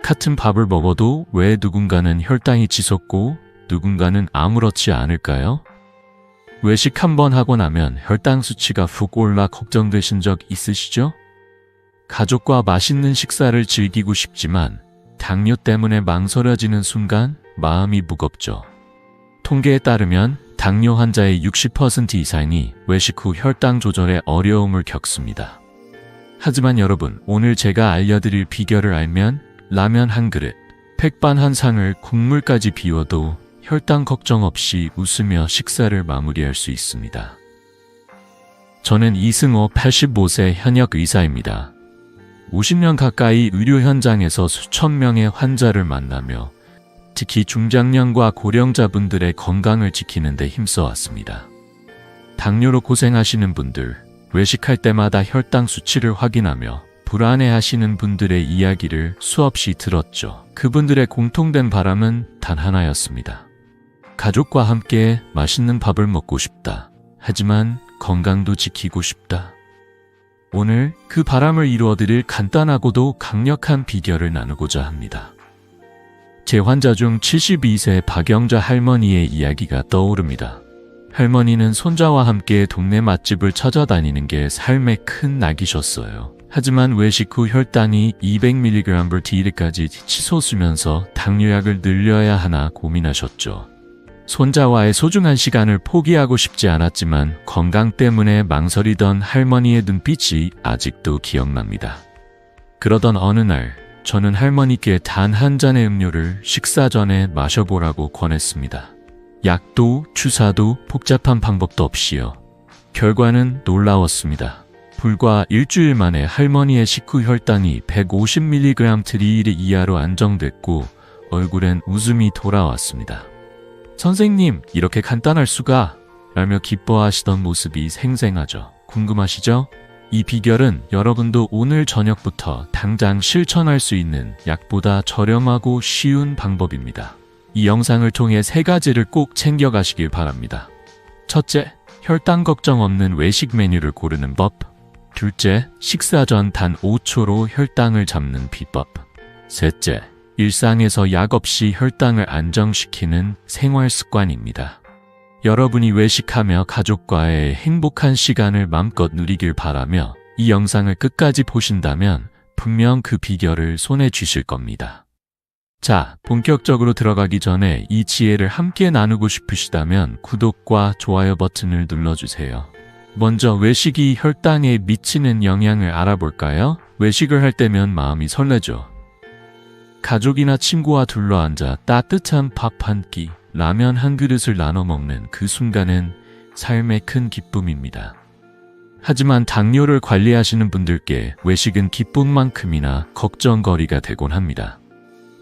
같은 밥을 먹어도 왜 누군가는 혈당이 치솟고 누군가는 아무렇지 않을까요? 외식 한번 하고 나면 혈당 수치가 훅 올라 걱정되신 적 있으시죠? 가족과 맛있는 식사를 즐기고 싶지만 당뇨 때문에 망설여지는 순간 마음이 무겁죠. 통계에 따르면 당뇨 환자의 60% 이상이 외식 후 혈당 조절에 어려움을 겪습니다. 하지만 여러분, 오늘 제가 알려드릴 비결을 알면 라면 한 그릇, 백반 한 상을 국물까지 비워도 혈당 걱정 없이 웃으며 식사를 마무리할 수 있습니다. 저는 이승호 85세 현역 의사입니다. 50년 가까이 의료 현장에서 수천 명의 환자를 만나며 특히 중장년과 고령자분들의 건강을 지키는 데 힘써왔습니다. 당뇨로 고생하시는 분들, 외식할 때마다 혈당 수치를 확인하며 불안해하시는 분들의 이야기를 수없이 들었죠. 그분들의 공통된 바람은 단 하나였습니다. 가족과 함께 맛있는 밥을 먹고 싶다. 하지만 건강도 지키고 싶다. 오늘 그 바람을 이루어드릴 간단하고도 강력한 비결을 나누고자 합니다. 제 환자 중 72세 박영자 할머니의 이야기가 떠오릅니다. 할머니는 손자와 함께 동네 맛집을 찾아다니는 게 삶의 큰 낙이셨어요. 하지만 외식 후 혈당이 200mg/dl까지 치솟으면서 당뇨약을 늘려야 하나 고민하셨죠. 손자와의 소중한 시간을 포기하고 싶지 않았지만 건강 때문에 망설이던 할머니의 눈빛이 아직도 기억납니다. 그러던 어느 날 저는 할머니께 단 한 잔의 음료를 식사 전에 마셔보라고 권했습니다. 약도 주사도 복잡한 방법도 없이요. 결과는 놀라웠습니다. 불과 일주일 만에 할머니의 식후 혈당이 150mg/dl 이하로 안정됐고 얼굴엔 웃음이 돌아왔습니다. 선생님, 이렇게 간단할 수가? 라며 기뻐하시던 모습이 생생하죠. 궁금하시죠? 이 비결은 여러분도 오늘 저녁부터 당장 실천할 수 있는 약보다 저렴하고 쉬운 방법입니다. 이 영상을 통해 3가지를 꼭 챙겨가시길 바랍니다. 첫째, 혈당 걱정 없는 외식 메뉴를 고르는 법. 둘째, 식사 전 단 5초로 혈당을 잡는 비법. 셋째, 일상에서 약 없이 혈당을 안정시키는 생활 습관입니다. 여러분이 외식하며 가족과의 행복한 시간을 마음껏 누리길 바라며 이 영상을 끝까지 보신다면 분명 그 비결을 손에 쥐실 겁니다. 자, 본격적으로 들어가기 전에 이 지혜를 함께 나누고 싶으시다면 구독과 좋아요 버튼을 눌러주세요. 먼저 외식이 혈당에 미치는 영향을 알아볼까요? 외식을 할 때면 마음이 설레죠. 가족이나 친구와 둘러앉아 따뜻한 밥 한 끼, 라면 한 그릇을 나눠 먹는 그 순간은 삶의 큰 기쁨입니다. 하지만 당뇨를 관리하시는 분들께 외식은 기쁨만큼이나 걱정거리가 되곤 합니다.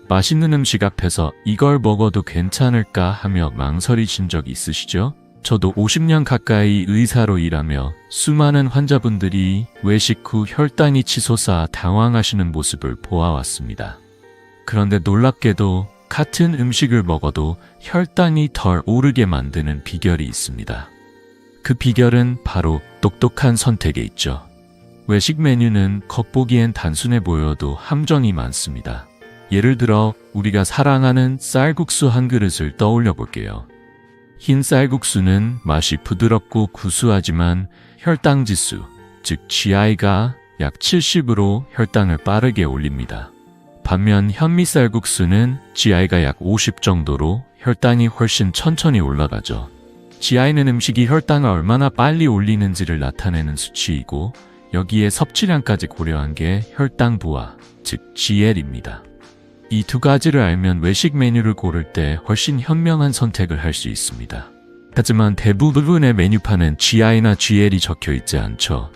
맛있는 음식 앞에서 이걸 먹어도 괜찮을까 하며 망설이신 적 있으시죠? 저도 50년 가까이 의사로 일하며 수많은 환자분들이 외식 후 혈당이 치솟아 당황하시는 모습을 보아왔습니다. 그런데 놀랍게도 같은 음식을 먹어도 혈당이 덜 오르게 만드는 비결이 있습니다. 그 비결은 바로 똑똑한 선택에 있죠. 외식 메뉴는 겉보기엔 단순해 보여도 함정이 많습니다. 예를 들어 우리가 사랑하는 쌀국수 한 그릇을 떠올려 볼게요. 흰 쌀국수는 맛이 부드럽고 구수하지만 혈당 지수, 즉 GI가 약 70으로 혈당을 빠르게 올립니다. 반면 현미쌀국수는 GI가 약 50 정도로 혈당이 훨씬 천천히 올라가죠. GI는 음식이 혈당을 얼마나 빨리 올리는지를 나타내는 수치이고 여기에 섭취량까지 고려한 게 혈당 부하, 즉 GL입니다. 이 두 가지를 알면 외식 메뉴를 고를 때 훨씬 현명한 선택을 할 수 있습니다. 하지만 대부분의 메뉴판은 GI나 GL이 적혀 있지 않죠.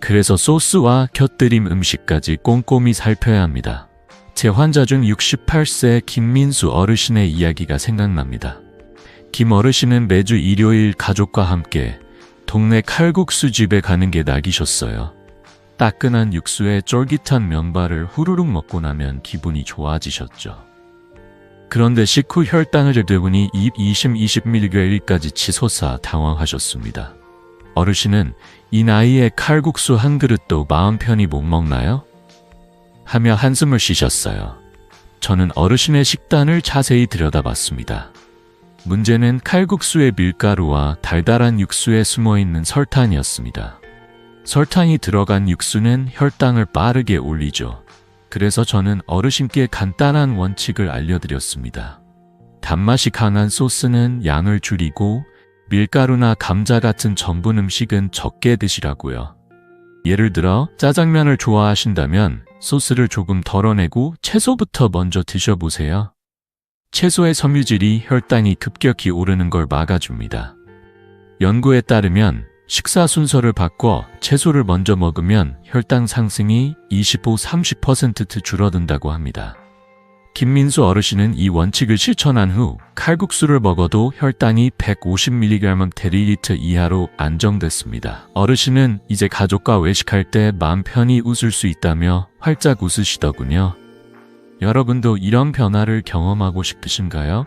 그래서 소스와 곁들임 음식까지 꼼꼼히 살펴야 합니다. 제 환자 중 68세 김민수 어르신의 이야기가 생각납니다. 김 어르신은 매주 일요일 가족과 함께 동네 칼국수집에 가는 게 낙이셨어요. 따끈한 육수에 쫄깃한 면발을 후루룩 먹고 나면 기분이 좋아지셨죠. 그런데 식후 혈당을 재보니 20mg/dl까지 치솟아 당황하셨습니다. 어르신은 이 나이에 칼국수 한 그릇도 마음 편히 못 먹나요? 하며 한숨을 쉬셨어요. 저는 어르신의 식단을 자세히 들여다봤습니다. 문제는 칼국수의 밀가루와 달달한 육수에 숨어있는 설탕이었습니다. 설탕이 들어간 육수는 혈당을 빠르게 올리죠. 그래서 저는 어르신께 간단한 원칙을 알려드렸습니다. 단맛이 강한 소스는 양을 줄이고 밀가루나 감자 같은 전분 음식은 적게 드시라고요. 예를 들어 짜장면을 좋아하신다면 소스를 조금 덜어내고 채소부터 먼저 드셔보세요. 채소의 섬유질이 혈당이 급격히 오르는 걸 막아줍니다. 연구에 따르면 식사 순서를 바꿔 채소를 먼저 먹으면 혈당 상승이 25-30% 줄어든다고 합니다. 김민수 어르신은 이 원칙을 실천한 후 칼국수를 먹어도 혈당이 150mg/dL 이하로 안정됐습니다. 어르신은 이제 가족과 외식할 때 마음 편히 웃을 수 있다며 활짝 웃으시더군요. 여러분도 이런 변화를 경험하고 싶으신가요?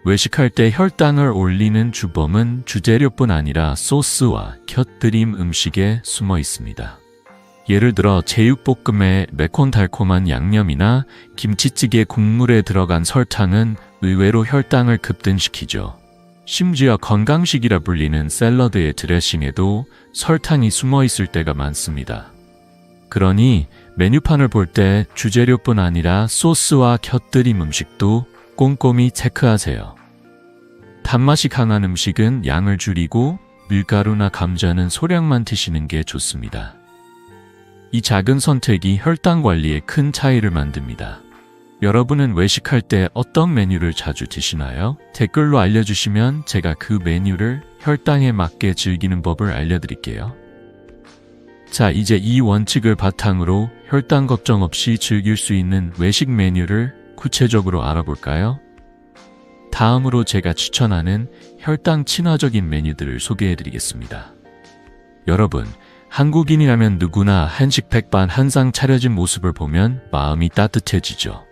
외식할 때 혈당을 올리는 주범은 주재료뿐 아니라 소스와 곁들임 음식에 숨어 있습니다. 예를 들어 제육볶음의 매콤달콤한 양념이나 김치찌개 국물에 들어간 설탕은 의외로 혈당을 급등시키죠. 심지어 건강식이라 불리는 샐러드의 드레싱에도 설탕이 숨어 있을 때가 많습니다. 그러니 메뉴판을 볼 때 주재료뿐 아니라 소스와 곁들임 음식도 꼼꼼히 체크하세요. 단맛이 강한 음식은 양을 줄이고 밀가루나 감자는 소량만 드시는 게 좋습니다. 이 작은 선택이 혈당 관리에 큰 차이를 만듭니다. 여러분은 외식할 때 어떤 메뉴를 자주 드시나요? 댓글로 알려주시면 제가 그 메뉴를 혈당에 맞게 즐기는 법을 알려드릴게요. 자, 이제 이 원칙을 바탕으로 혈당 걱정 없이 즐길 수 있는 외식 메뉴를 구체적으로 알아볼까요? 다음으로 제가 추천하는 혈당 친화적인 메뉴들을 소개해드리겠습니다. 여러분, 한국인이라면 누구나 한식 백반 한 상 차려진 모습을 보면 마음이 따뜻해지죠.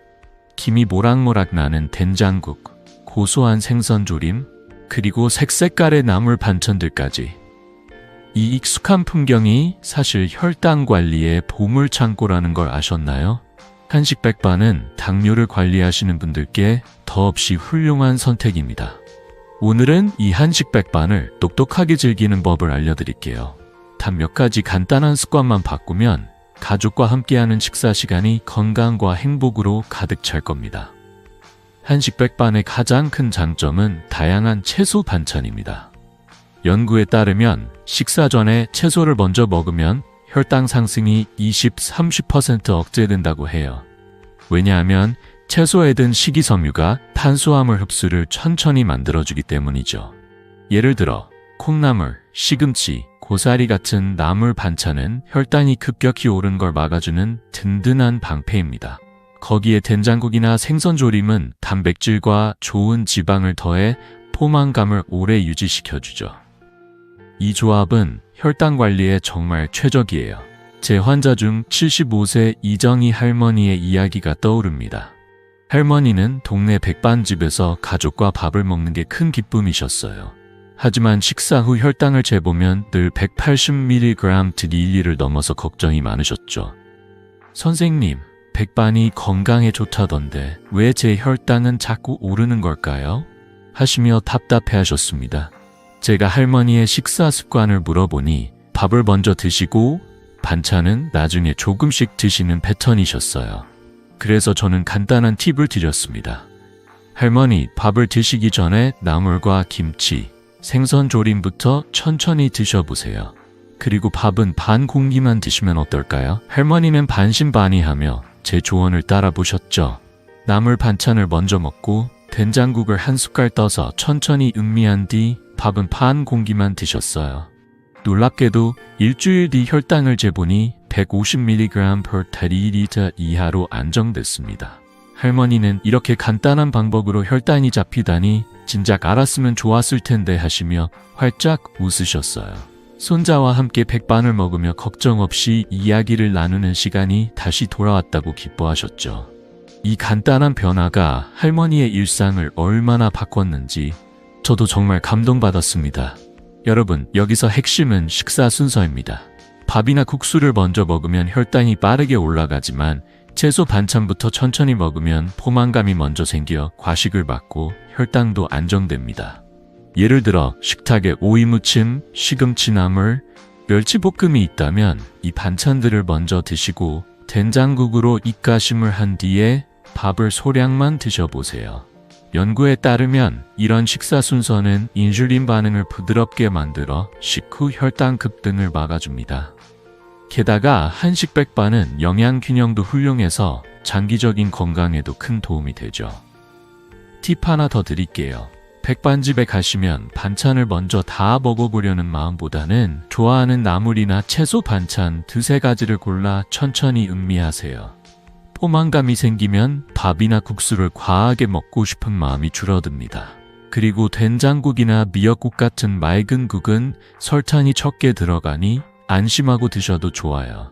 김이 모락모락 나는 된장국, 고소한 생선조림, 그리고 색색깔의 나물 반찬들까지. 이 익숙한 풍경이 사실 혈당 관리의 보물창고라는 걸 아셨나요? 한식 백반은 당뇨를 관리하시는 분들께 더없이 훌륭한 선택입니다. 오늘은 이 한식 백반을 똑똑하게 즐기는 법을 알려드릴게요. 단 몇 가지 간단한 습관만 바꾸면 가족과 함께하는 식사 시간이 건강과 행복으로 가득 찰 겁니다. 한식 백반의 가장 큰 장점은 다양한 채소 반찬입니다. 연구에 따르면 식사 전에 채소를 먼저 먹으면 혈당 상승이 20-30% 억제된다고 해요. 왜냐하면 채소에 든 식이섬유가 탄수화물 흡수를 천천히 만들어주기 때문이죠. 예를 들어 콩나물, 시금치, 고사리 같은 나물 반찬은 혈당이 급격히 오른 걸 막아주는 든든한 방패입니다. 거기에 된장국이나 생선조림은 단백질과 좋은 지방을 더해 포만감을 오래 유지시켜주죠. 이 조합은 혈당 관리에 정말 최적이에요. 제 환자 중 75세 이정희 할머니의 이야기가 떠오릅니다. 할머니는 동네 백반집에서 가족과 밥을 먹는 게 큰 기쁨이셨어요. 하지만 식사 후 혈당을 재보면 늘 180mg/dL을 넘어서 걱정이 많으셨죠. 선생님, 백반이 건강에 좋다던데 왜 제 혈당은 자꾸 오르는 걸까요? 하시며 답답해하셨습니다. 제가 할머니의 식사 습관을 물어보니 밥을 먼저 드시고 반찬은 나중에 조금씩 드시는 패턴이셨어요. 그래서 저는 간단한 팁을 드렸습니다. 할머니, 밥을 드시기 전에 나물과 김치, 생선조림부터 천천히 드셔보세요. 그리고 밥은 반 공기만 드시면 어떨까요? 할머니는 반신반의하며 제 조언을 따라 보셨죠. 나물 반찬을 먼저 먹고 된장국을 한 숟갈 떠서 천천히 음미한 뒤 밥은 반 공기만 드셨어요. 놀랍게도 일주일 뒤 혈당을 재보니 150mg/dL 이하로 안정됐습니다. 할머니는 이렇게 간단한 방법으로 혈당이 잡히다니 진작 알았으면 좋았을 텐데 하시며 활짝 웃으셨어요. 손자와 함께 백반을 먹으며 걱정 없이 이야기를 나누는 시간이 다시 돌아왔다고 기뻐하셨죠. 이 간단한 변화가 할머니의 일상을 얼마나 바꿨는지 저도 정말 감동받았습니다. 여러분, 여기서 핵심은 식사 순서입니다. 밥이나 국수를 먼저 먹으면 혈당이 빠르게 올라가지만 채소 반찬부터 천천히 먹으면 포만감이 먼저 생겨 과식을 막고 혈당도 안정됩니다. 예를 들어 식탁에 오이무침, 시금치나물, 멸치볶음이 있다면 이 반찬들을 먼저 드시고 된장국으로 입가심을 한 뒤에 밥을 소량만 드셔보세요. 연구에 따르면 이런 식사 순서는 인슐린 반응을 부드럽게 만들어 식후 혈당 급등을 막아줍니다. 게다가 한식 백반은 영양 균형도 훌륭해서 장기적인 건강에도 큰 도움이 되죠. 팁 하나 더 드릴게요. 백반집에 가시면 반찬을 먼저 다 먹어보려는 마음보다는 좋아하는 나물이나 채소 반찬 두세 가지를 골라 천천히 음미하세요. 포만감이 생기면 밥이나 국수를 과하게 먹고 싶은 마음이 줄어듭니다. 그리고 된장국이나 미역국 같은 맑은 국은 설탕이 적게 들어가니 안심하고 드셔도 좋아요.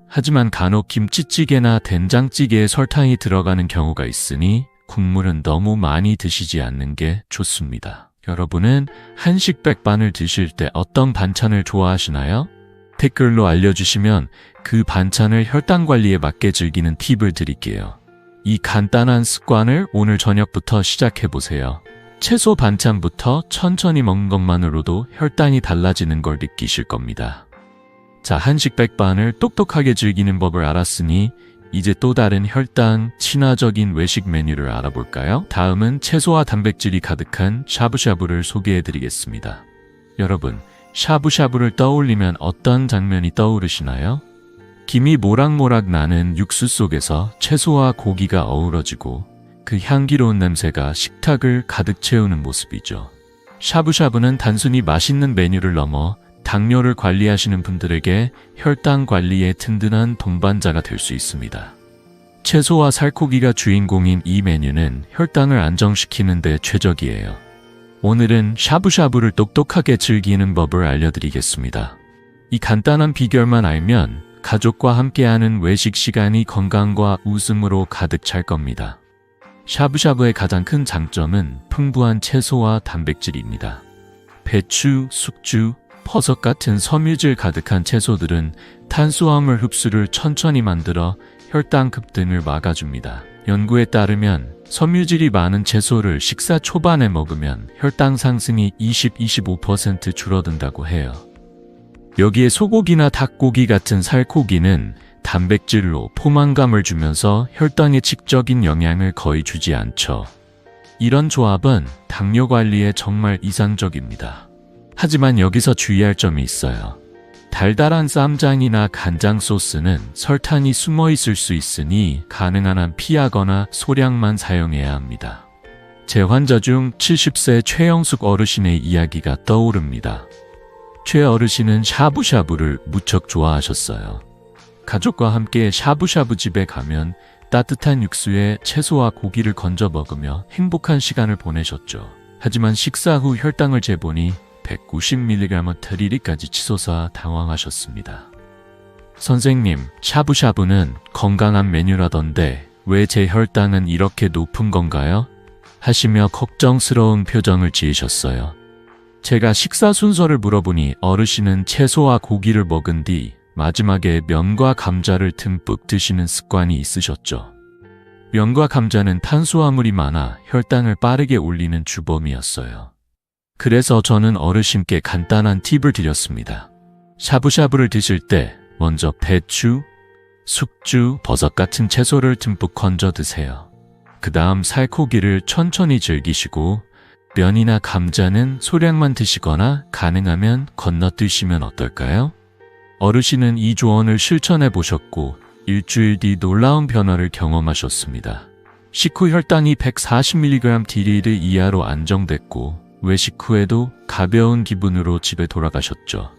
하지만 간혹 김치찌개나 된장찌개에 설탕이 들어가는 경우가 있으니 국물은 너무 많이 드시지 않는 게 좋습니다. 여러분은 한식 백반을 드실 때 어떤 반찬을 좋아하시나요? 댓글로 알려주시면 그 반찬을 혈당 관리에 맞게 즐기는 팁을 드릴게요. 이 간단한 습관을 오늘 저녁부터 시작해보세요. 채소 반찬부터 천천히 먹는 것만으로도 혈당이 달라지는 걸 느끼실 겁니다. 자, 한식 백반을 똑똑하게 즐기는 법을 알았으니 이제 또 다른 혈당 친화적인 외식 메뉴를 알아볼까요? 다음은 채소와 단백질이 가득한 샤브샤브를 소개해드리겠습니다. 여러분, 샤브샤브를 떠올리면 어떤 장면이 떠오르시나요? 김이 모락모락 나는 육수 속에서 채소와 고기가 어우러지고 그 향기로운 냄새가 식탁을 가득 채우는 모습이죠. 샤브샤브는 단순히 맛있는 메뉴를 넘어 당뇨를 관리하시는 분들에게 혈당 관리에 든든한 동반자가 될 수 있습니다. 채소와 살코기가 주인공인 이 메뉴는 혈당을 안정시키는 데 최적이에요. 오늘은 샤브샤브를 똑똑하게 즐기는 법을 알려드리겠습니다. 이 간단한 비결만 알면 가족과 함께하는 외식 시간이 건강과 웃음으로 가득 찰 겁니다. 샤브샤브의 가장 큰 장점은 풍부한 채소와 단백질입니다. 배추, 숙주, 버섯 같은 섬유질 가득한 채소들은 탄수화물 흡수를 천천히 만들어 혈당 급등을 막아줍니다. 연구에 따르면 섬유질이 많은 채소를 식사 초반에 먹으면 혈당 상승이 20-25% 줄어든다고 해요. 여기에 소고기나 닭고기 같은 살코기는 단백질로 포만감을 주면서 혈당에 직접적인 영향을 거의 주지 않죠. 이런 조합은 당뇨 관리에 정말 이상적입니다. 하지만 여기서 주의할 점이 있어요. 달달한 쌈장이나 간장 소스는 설탕이 숨어 있을 수 있으니 가능한 한 피하거나 소량만 사용해야 합니다. 제 환자 중 70세 최영숙 어르신의 이야기가 떠오릅니다. 최 어르신은 샤브샤브를 무척 좋아하셨어요. 가족과 함께 샤브샤브 집에 가면 따뜻한 육수에 채소와 고기를 건져 먹으며 행복한 시간을 보내셨죠. 하지만 식사 후 혈당을 재보니 190mg까지 치솟아 당황하셨습니다. 선생님, 샤브샤브는 건강한 메뉴라던데 왜 제 혈당은 이렇게 높은 건가요? 하시며 걱정스러운 표정을 지으셨어요. 제가 식사 순서를 물어보니 어르신은 채소와 고기를 먹은 뒤 마지막에 면과 감자를 듬뿍 드시는 습관이 있으셨죠. 면과 감자는 탄수화물이 많아 혈당을 빠르게 올리는 주범이었어요. 그래서 저는 어르신께 간단한 팁을 드렸습니다. 샤브샤브를 드실 때 먼저 배추, 숙주, 버섯 같은 채소를 듬뿍 건져 드세요. 그 다음 살코기를 천천히 즐기시고 면이나 감자는 소량만 드시거나 가능하면 건너뛰시면 어떨까요? 어르신은 이 조언을 실천해 보셨고 일주일 뒤 놀라운 변화를 경험하셨습니다. 식후 혈당이 140mg/dl 이하로 안정됐고 외식 후에도 가벼운 기분으로 집에 돌아가셨죠.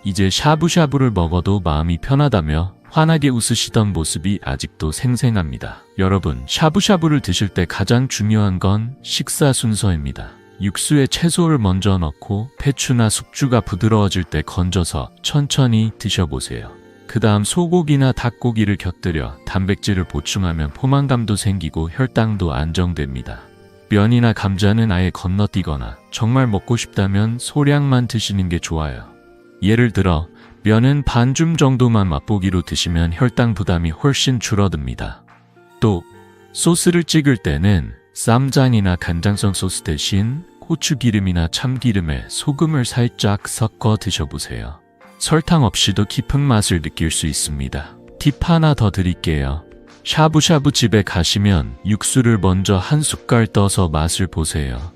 이제 샤브샤브를 먹어도 마음이 편하다며 환하게 웃으시던 모습이 아직도 생생합니다. 여러분, 샤브샤브를 드실 때 가장 중요한 건 식사 순서입니다. 육수에 채소를 먼저 넣고 배추나 숙주가 부드러워질 때 건져서 천천히 드셔보세요. 그 다음 소고기나 닭고기를 곁들여 단백질을 보충하면 포만감도 생기고 혈당도 안정됩니다. 면이나 감자는 아예 건너뛰거나 정말 먹고 싶다면 소량만 드시는 게 좋아요. 예를 들어 면은 반줌 정도만 맛보기로 드시면 혈당 부담이 훨씬 줄어듭니다. 또 소스를 찍을 때는 쌈장이나 간장성 소스 대신 고추기름이나 참기름에 소금을 살짝 섞어 드셔보세요. 설탕 없이도 깊은 맛을 느낄 수 있습니다. 팁 하나 더 드릴게요. 샤브샤브 집에 가시면 육수를 먼저 한 숟갈 떠서 맛을 보세요.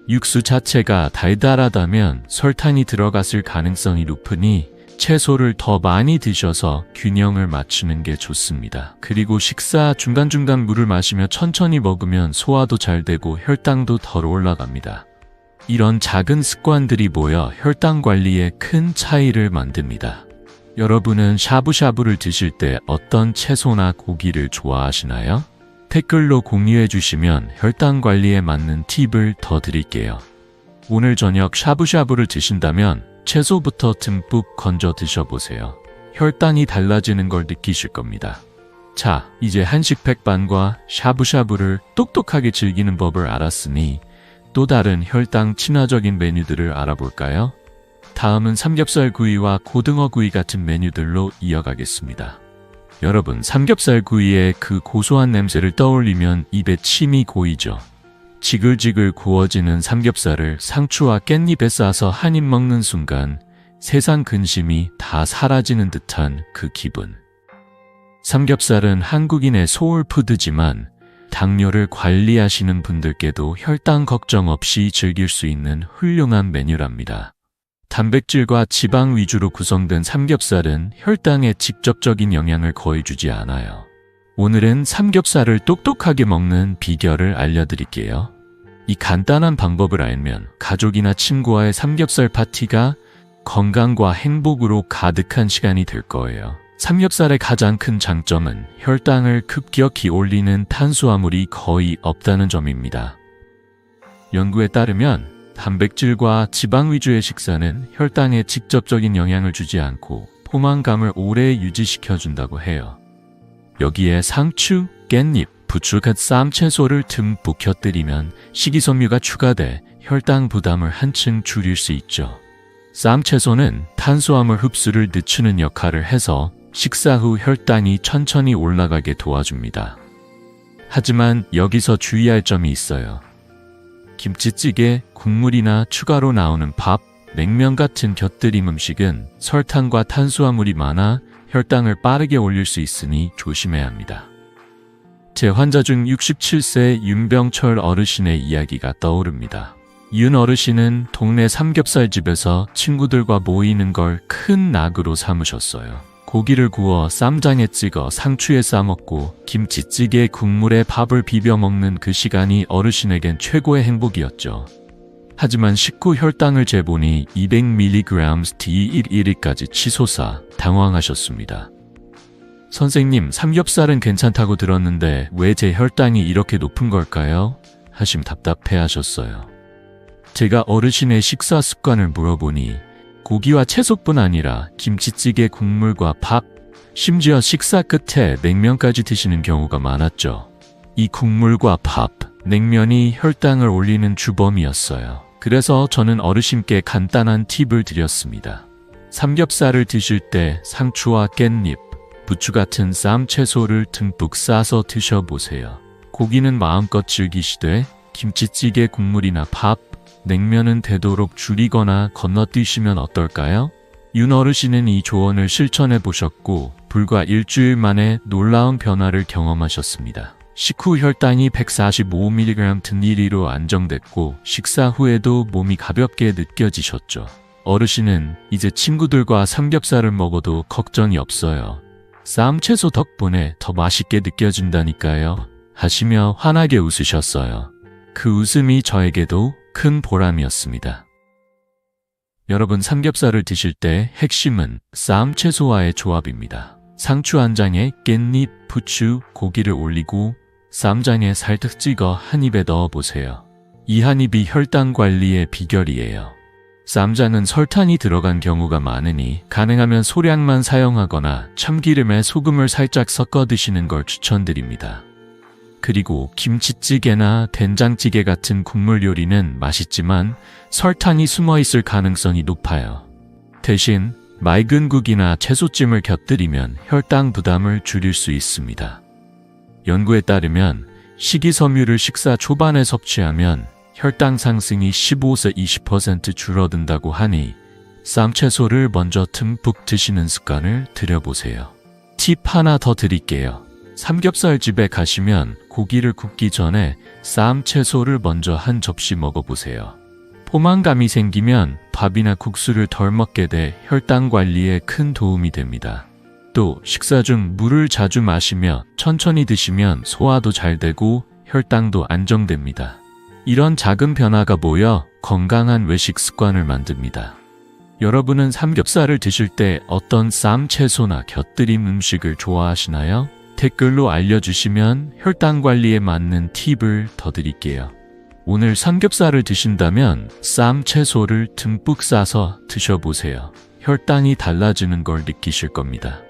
육수 자체가 달달하다면 설탕이 들어갔을 가능성이 높으니 채소를 더 많이 드셔서 균형을 맞추는 게 좋습니다. 그리고 식사 중간중간 물을 마시며 천천히 먹으면 소화도 잘 되고 혈당도 덜 올라갑니다. 이런 작은 습관들이 모여 혈당 관리에 큰 차이를 만듭니다. 여러분은 샤브샤브를 드실 때 어떤 채소나 고기를 좋아하시나요? 댓글로 공유해 주시면 혈당 관리에 맞는 팁을 더 드릴게요. 오늘 저녁 샤브샤브를 드신다면 채소부터 듬뿍 건져 드셔보세요. 혈당이 달라지는 걸 느끼실 겁니다. 자, 이제 한식 백반과 샤브샤브를 똑똑하게 즐기는 법을 알았으니 또 다른 혈당 친화적인 메뉴들을 알아볼까요? 다음은 삼겹살 구이와 고등어 구이 같은 메뉴들로 이어가겠습니다. 여러분, 삼겹살 구이의 그 고소한 냄새를 떠올리면 입에 침이 고이죠. 지글지글 구워지는 삼겹살을 상추와 깻잎에 싸서 한 입 먹는 순간 세상 근심이 다 사라지는 듯한 그 기분. 삼겹살은 한국인의 소울푸드지만 당뇨를 관리하시는 분들께도 혈당 걱정 없이 즐길 수 있는 훌륭한 메뉴랍니다. 단백질과 지방 위주로 구성된 삼겹살은 혈당에 직접적인 영향을 거의 주지 않아요. 오늘은 삼겹살을 똑똑하게 먹는 비결을 알려드릴게요. 이 간단한 방법을 알면 가족이나 친구와의 삼겹살 파티가 건강과 행복으로 가득한 시간이 될 거예요. 삼겹살의 가장 큰 장점은 혈당을 급격히 올리는 탄수화물이 거의 없다는 점입니다. 연구에 따르면 단백질과 지방 위주의 식사는 혈당에 직접적인 영향을 주지 않고 포만감을 오래 유지시켜준다고 해요. 여기에 상추, 깻잎, 부추 같은 쌈채소를 듬뿍 곁들이면 식이섬유가 추가돼 혈당 부담을 한층 줄일 수 있죠. 쌈채소는 탄수화물 흡수를 늦추는 역할을 해서 식사 후 혈당이 천천히 올라가게 도와줍니다. 하지만 여기서 주의할 점이 있어요. 김치찌개, 국물이나 추가로 나오는 밥, 냉면 같은 곁들임 음식은 설탕과 탄수화물이 많아 혈당을 빠르게 올릴 수 있으니 조심해야 합니다. 제 환자 중 67세 윤병철 어르신의 이야기가 떠오릅니다. 윤 어르신은 동네 삼겹살집에서 친구들과 모이는 걸 큰 낙으로 삼으셨어요. 고기를 구워 쌈장에 찍어 상추에 싸먹고 김치찌개 국물에 밥을 비벼 먹는 그 시간이 어르신에겐 최고의 행복이었죠. 하지만 식후 혈당을 재보니 200mg D1까지 치솟아 당황하셨습니다. 선생님, 삼겹살은 괜찮다고 들었는데 왜 제 혈당이 이렇게 높은 걸까요? 하심 답답해 하셨어요. 제가 어르신의 식사 습관을 물어보니 고기와 채소뿐 아니라 김치찌개 국물과 밥, 심지어 식사 끝에 냉면까지 드시는 경우가 많았죠. 이 국물과 밥, 냉면이 혈당을 올리는 주범이었어요. 그래서 저는 어르신께 간단한 팁을 드렸습니다. 삼겹살을 드실 때 상추와 깻잎, 부추 같은 쌈채소를 듬뿍 싸서 드셔보세요. 고기는 마음껏 즐기시되 김치찌개 국물이나 밥, 냉면은 되도록 줄이거나 건너뛰시면 어떨까요? 윤 어르신은 이 조언을 실천해 보셨고 불과 일주일 만에 놀라운 변화를 경험하셨습니다. 식후 혈당이 145mg 든1위로 안정됐고 식사 후에도 몸이 가볍게 느껴지셨죠. 어르신은 이제 친구들과 삼겹살을 먹어도 걱정이 없어요. 쌈채소 덕분에 더 맛있게 느껴진다니까요. 하시며 환하게 웃으셨어요. 그 웃음이 저에게도 큰 보람이었습니다. 여러분, 삼겹살을 드실 때 핵심은 쌈채소와의 조합입니다. 상추 한 장에 깻잎, 부추, 고기를 올리고 쌈장에 살짝 찍어 한 입에 넣어보세요. 이 한 입이 혈당 관리의 비결이에요. 쌈장은 설탕이 들어간 경우가 많으니 가능하면 소량만 사용하거나 참기름에 소금을 살짝 섞어 드시는 걸 추천드립니다. 그리고 김치찌개나 된장찌개 같은 국물 요리는 맛있지만 설탕이 숨어 있을 가능성이 높아요. 대신 맑은 국이나 채소찜을 곁들이면 혈당 부담을 줄일 수 있습니다. 연구에 따르면 식이섬유를 식사 초반에 섭취하면 혈당 상승이 15에서 20% 줄어든다고 하니 쌈채소를 먼저 듬뿍 드시는 습관을 들여보세요. 팁 하나 더 드릴게요. 삼겹살집에 가시면 고기를 굽기 전에 쌈채소를 먼저 한 접시 먹어보세요. 포만감이 생기면 밥이나 국수를 덜 먹게 돼 혈당 관리에 큰 도움이 됩니다. 또 식사 중 물을 자주 마시며 천천히 드시면 소화도 잘 되고 혈당도 안정됩니다. 이런 작은 변화가 모여 건강한 외식 습관을 만듭니다. 여러분은 삼겹살을 드실 때 어떤 쌈 채소나 곁들임 음식을 좋아하시나요? 댓글로 알려주시면 혈당 관리에 맞는 팁을 더 드릴게요. 오늘 삼겹살을 드신다면 쌈 채소를 듬뿍 싸서 드셔보세요. 혈당이 달라지는 걸 느끼실 겁니다.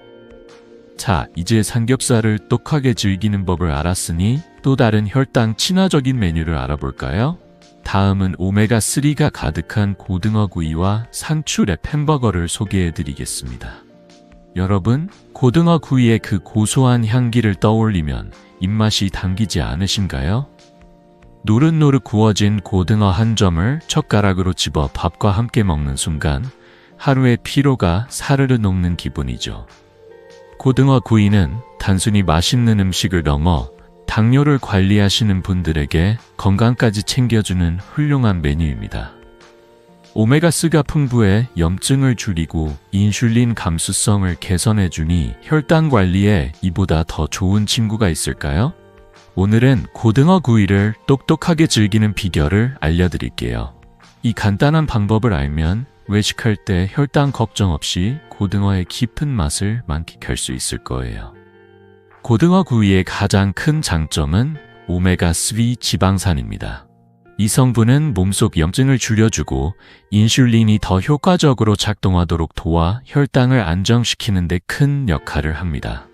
자, 이제 삼겹살을 똑하게 즐기는 법을 알았으니 또 다른 혈당 친화적인 메뉴를 알아볼까요? 다음은 오메가3가 가득한 고등어 구이와 상추랩 햄버거를 소개해드리겠습니다. 여러분, 고등어 구이의 그 고소한 향기를 떠올리면 입맛이 당기지 않으신가요? 노릇노릇 구워진 고등어 한 점을 젓가락으로 집어 밥과 함께 먹는 순간 하루의 피로가 사르르 녹는 기분이죠. 고등어 구이는 단순히 맛있는 음식을 넘어 당뇨를 관리하시는 분들에게 건강까지 챙겨주는 훌륭한 메뉴입니다. 오메가3가 풍부해 염증을 줄이고 인슐린 감수성을 개선해주니 혈당 관리에 이보다 더 좋은 친구가 있을까요? 오늘은 고등어 구이를 똑똑하게 즐기는 비결을 알려드릴게요. 이 간단한 방법을 알면 외식할 때 혈당 걱정 없이 고등어의 깊은 맛을 만끽할 수 있을 거예요. 고등어 구이의 가장 큰 장점은 오메가3 지방산입니다. 이 성분은 몸속 염증을 줄여주고 인슐린이 더 효과적으로 작동하도록 도와 혈당을 안정시키는 데 큰 역할을 합니다.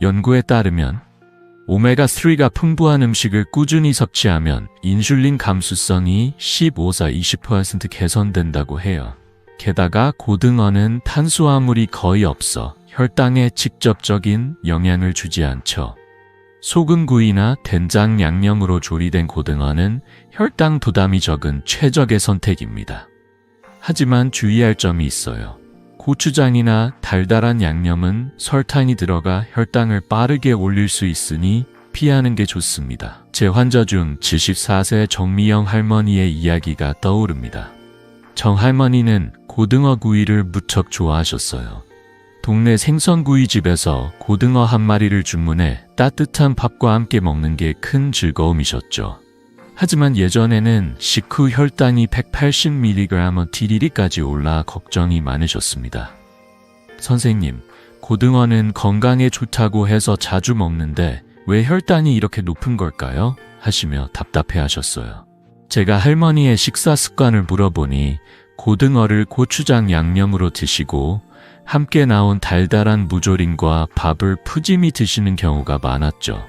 연구에 따르면 오메가3가 풍부한 음식을 꾸준히 섭취하면 인슐린 감수성이 15에서 20% 개선된다고 해요. 게다가 고등어는 탄수화물이 거의 없어 혈당에 직접적인 영향을 주지 않죠. 소금구이나 된장 양념으로 조리된 고등어는 혈당 부담이 적은 최적의 선택입니다. 하지만 주의할 점이 있어요. 고추장이나 달달한 양념은 설탕이 들어가 혈당을 빠르게 올릴 수 있으니 피하는 게 좋습니다. 제 환자 중 74세 정미영 할머니의 이야기가 떠오릅니다. 정 할머니는 고등어 구이를 무척 좋아하셨어요. 동네 생선구이집에서 고등어 한 마리를 주문해 따뜻한 밥과 함께 먹는 게 큰 즐거움이셨죠. 하지만 예전에는 식후 혈당이 180mg/dl까지 올라 걱정이 많으셨습니다. 선생님, 고등어는 건강에 좋다고 해서 자주 먹는데 왜 혈당이 이렇게 높은 걸까요? 하시며 답답해하셨어요. 제가 할머니의 식사 습관을 물어보니 고등어를 고추장 양념으로 드시고 함께 나온 달달한 무조림과 밥을 푸짐히 드시는 경우가 많았죠.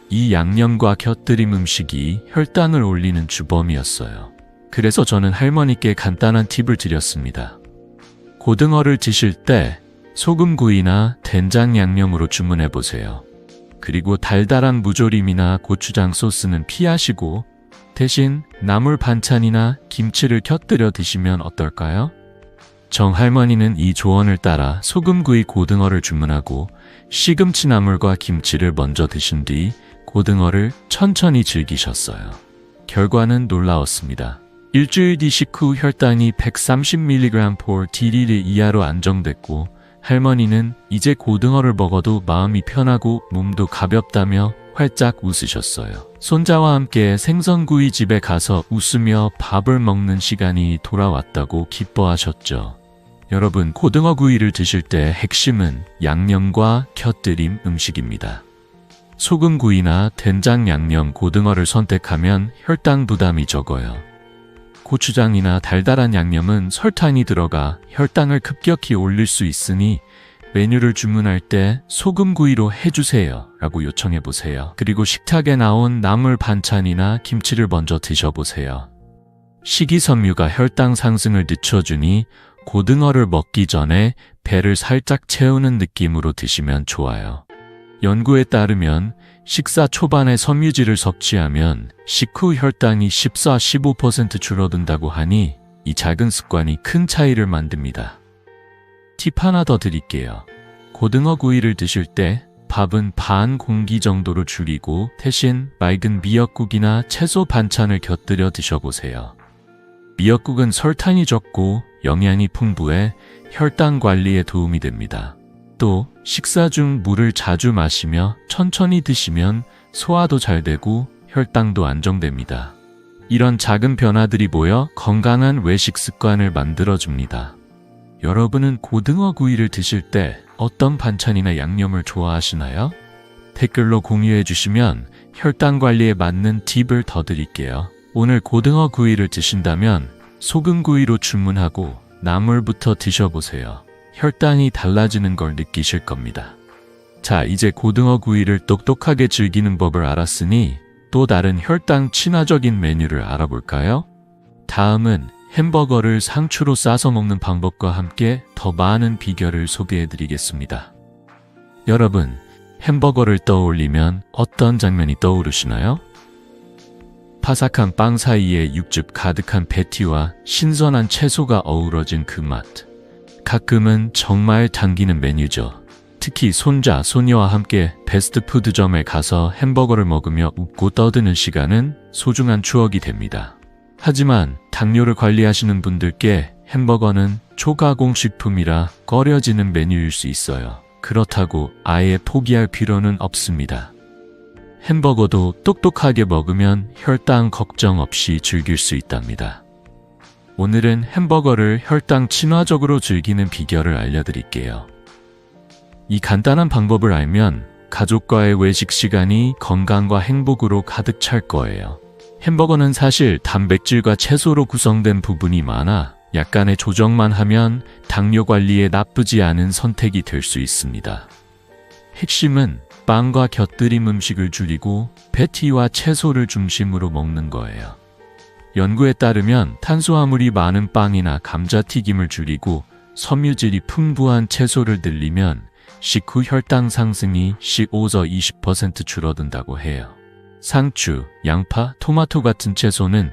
이 양념과 곁들임 음식이 혈당을 올리는 주범이었어요. 그래서 저는 할머니께 간단한 팁을 드렸습니다. 고등어를 드실 때 소금구이나 된장 양념으로 주문해보세요. 그리고 달달한 무조림이나 고추장 소스는 피하시고 대신 나물 반찬이나 김치를 곁들여 드시면 어떨까요? 정 할머니는 이 조언을 따라 소금구이 고등어를 주문하고 시금치 나물과 김치를 먼저 드신 뒤 고등어를 천천히 즐기셨어요. 결과는 놀라웠습니다. 일주일 뒤 식후 혈당이 130mg/dl 이하로 안정됐고 할머니는 이제 고등어를 먹어도 마음이 편하고 몸도 가볍다며 활짝 웃으셨어요. 손자와 함께 생선구이 집에 가서 웃으며 밥을 먹는 시간이 돌아왔다고 기뻐하셨죠. 여러분, 고등어 구이를 드실 때 핵심은 양념과 곁들임 음식입니다. 소금구이나 된장 양념 고등어를 선택하면 혈당 부담이 적어요. 고추장이나 달달한 양념은 설탕이 들어가 혈당을 급격히 올릴 수 있으니 메뉴를 주문할 때 소금구이로 해주세요 라고 요청해보세요. 그리고 식탁에 나온 나물 반찬이나 김치를 먼저 드셔보세요. 식이섬유가 혈당 상승을 늦춰주니 고등어를 먹기 전에 배를 살짝 채우는 느낌으로 드시면 좋아요. 연구에 따르면 식사 초반에 섬유질을 섭취하면 식후 혈당이 14-15% 줄어든다고 하니 이 작은 습관이 큰 차이를 만듭니다. 팁 하나 더 드릴게요. 고등어 구이를 드실 때 밥은 반 공기 정도로 줄이고 대신 맑은 미역국이나 채소 반찬을 곁들여 드셔보세요. 미역국은 설탕이 적고 영양이 풍부해 혈당 관리에 도움이 됩니다. 또 식사 중 물을 자주 마시며 천천히 드시면 소화도 잘 되고 혈당도 안정됩니다. 이런 작은 변화들이 모여 건강한 외식 습관을 만들어줍니다. 여러분은 고등어 구이를 드실 때 어떤 반찬이나 양념을 좋아하시나요? 댓글로 공유해 주시면 혈당 관리에 맞는 팁을 더 드릴게요. 오늘 고등어 구이를 드신다면 소금 구이로 주문하고 나물부터 드셔보세요. 혈당이 달라지는 걸 느끼실 겁니다. 자, 이제 고등어 구이를 똑똑하게 즐기는 법을 알았으니 또 다른 혈당 친화적인 메뉴를 알아볼까요? 다음은 햄버거를 상추로 싸서 먹는 방법과 함께 더 많은 비결을 소개해 드리겠습니다. 여러분, 햄버거를 떠올리면 어떤 장면이 떠오르시나요? 바삭한 빵 사이에 육즙 가득한 패티와 신선한 채소가 어우러진 그 맛. 가끔은 정말 당기는 메뉴죠. 특히 손자, 손녀와 함께 패스트푸드점에 가서 햄버거를 먹으며 웃고 떠드는 시간은 소중한 추억이 됩니다. 하지만 당뇨를 관리하시는 분들께 햄버거는 초가공식품이라 꺼려지는 메뉴일 수 있어요. 그렇다고 아예 포기할 필요는 없습니다. 햄버거도 똑똑하게 먹으면 혈당 걱정 없이 즐길 수 있답니다. 오늘은 햄버거를 혈당 친화적으로 즐기는 비결을 알려드릴게요. 이 간단한 방법을 알면 가족과의 외식 시간이 건강과 행복으로 가득 찰 거예요. 햄버거는 사실 단백질과 채소로 구성된 부분이 많아 약간의 조정만 하면 당뇨 관리에 나쁘지 않은 선택이 될 수 있습니다. 핵심은 빵과 곁들임 음식을 줄이고 패티와 채소를 중심으로 먹는 거예요. 연구에 따르면 탄수화물이 많은 빵이나 감자튀김을 줄이고 섬유질이 풍부한 채소를 늘리면 식후 혈당 상승이 15-20% 줄어든다고 해요. 상추, 양파, 토마토 같은 채소는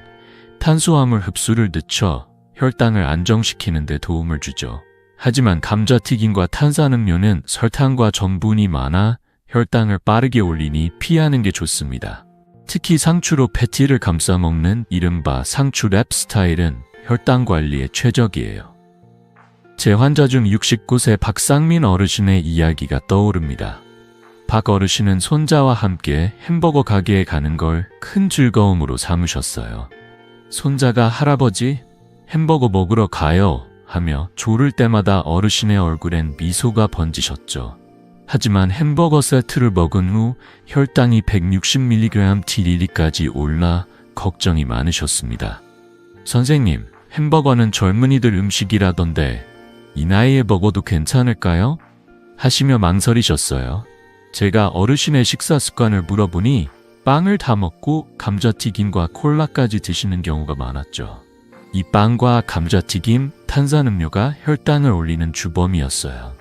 탄수화물 흡수를 늦춰 혈당을 안정시키는 데 도움을 주죠. 하지만 감자튀김과 탄산음료는 설탕과 전분이 많아 혈당을 빠르게 올리니 피하는 게 좋습니다. 특히 상추로 패티를 감싸 먹는 이른바 상추 랩 스타일은 혈당 관리에 최적이에요. 제 환자 중 69세 박상민 어르신의 이야기가 떠오릅니다. 박 어르신은 손자와 함께 햄버거 가게에 가는 걸 큰 즐거움으로 삼으셨어요. 손자가 할아버지, 햄버거 먹으러 가요 하며 조를 때마다 어르신의 얼굴엔 미소가 번지셨죠. 하지만 햄버거 세트를 먹은 후 혈당이 160mg/dl까지 올라 걱정이 많으셨습니다. 선생님, 햄버거는 젊은이들 음식이라던데 이 나이에 먹어도 괜찮을까요? 하시며 망설이셨어요. 제가 어르신의 식사 습관을 물어보니 빵을 다 먹고 감자튀김과 콜라까지 드시는 경우가 많았죠. 이 빵과 감자튀김, 탄산음료가 혈당을 올리는 주범이었어요.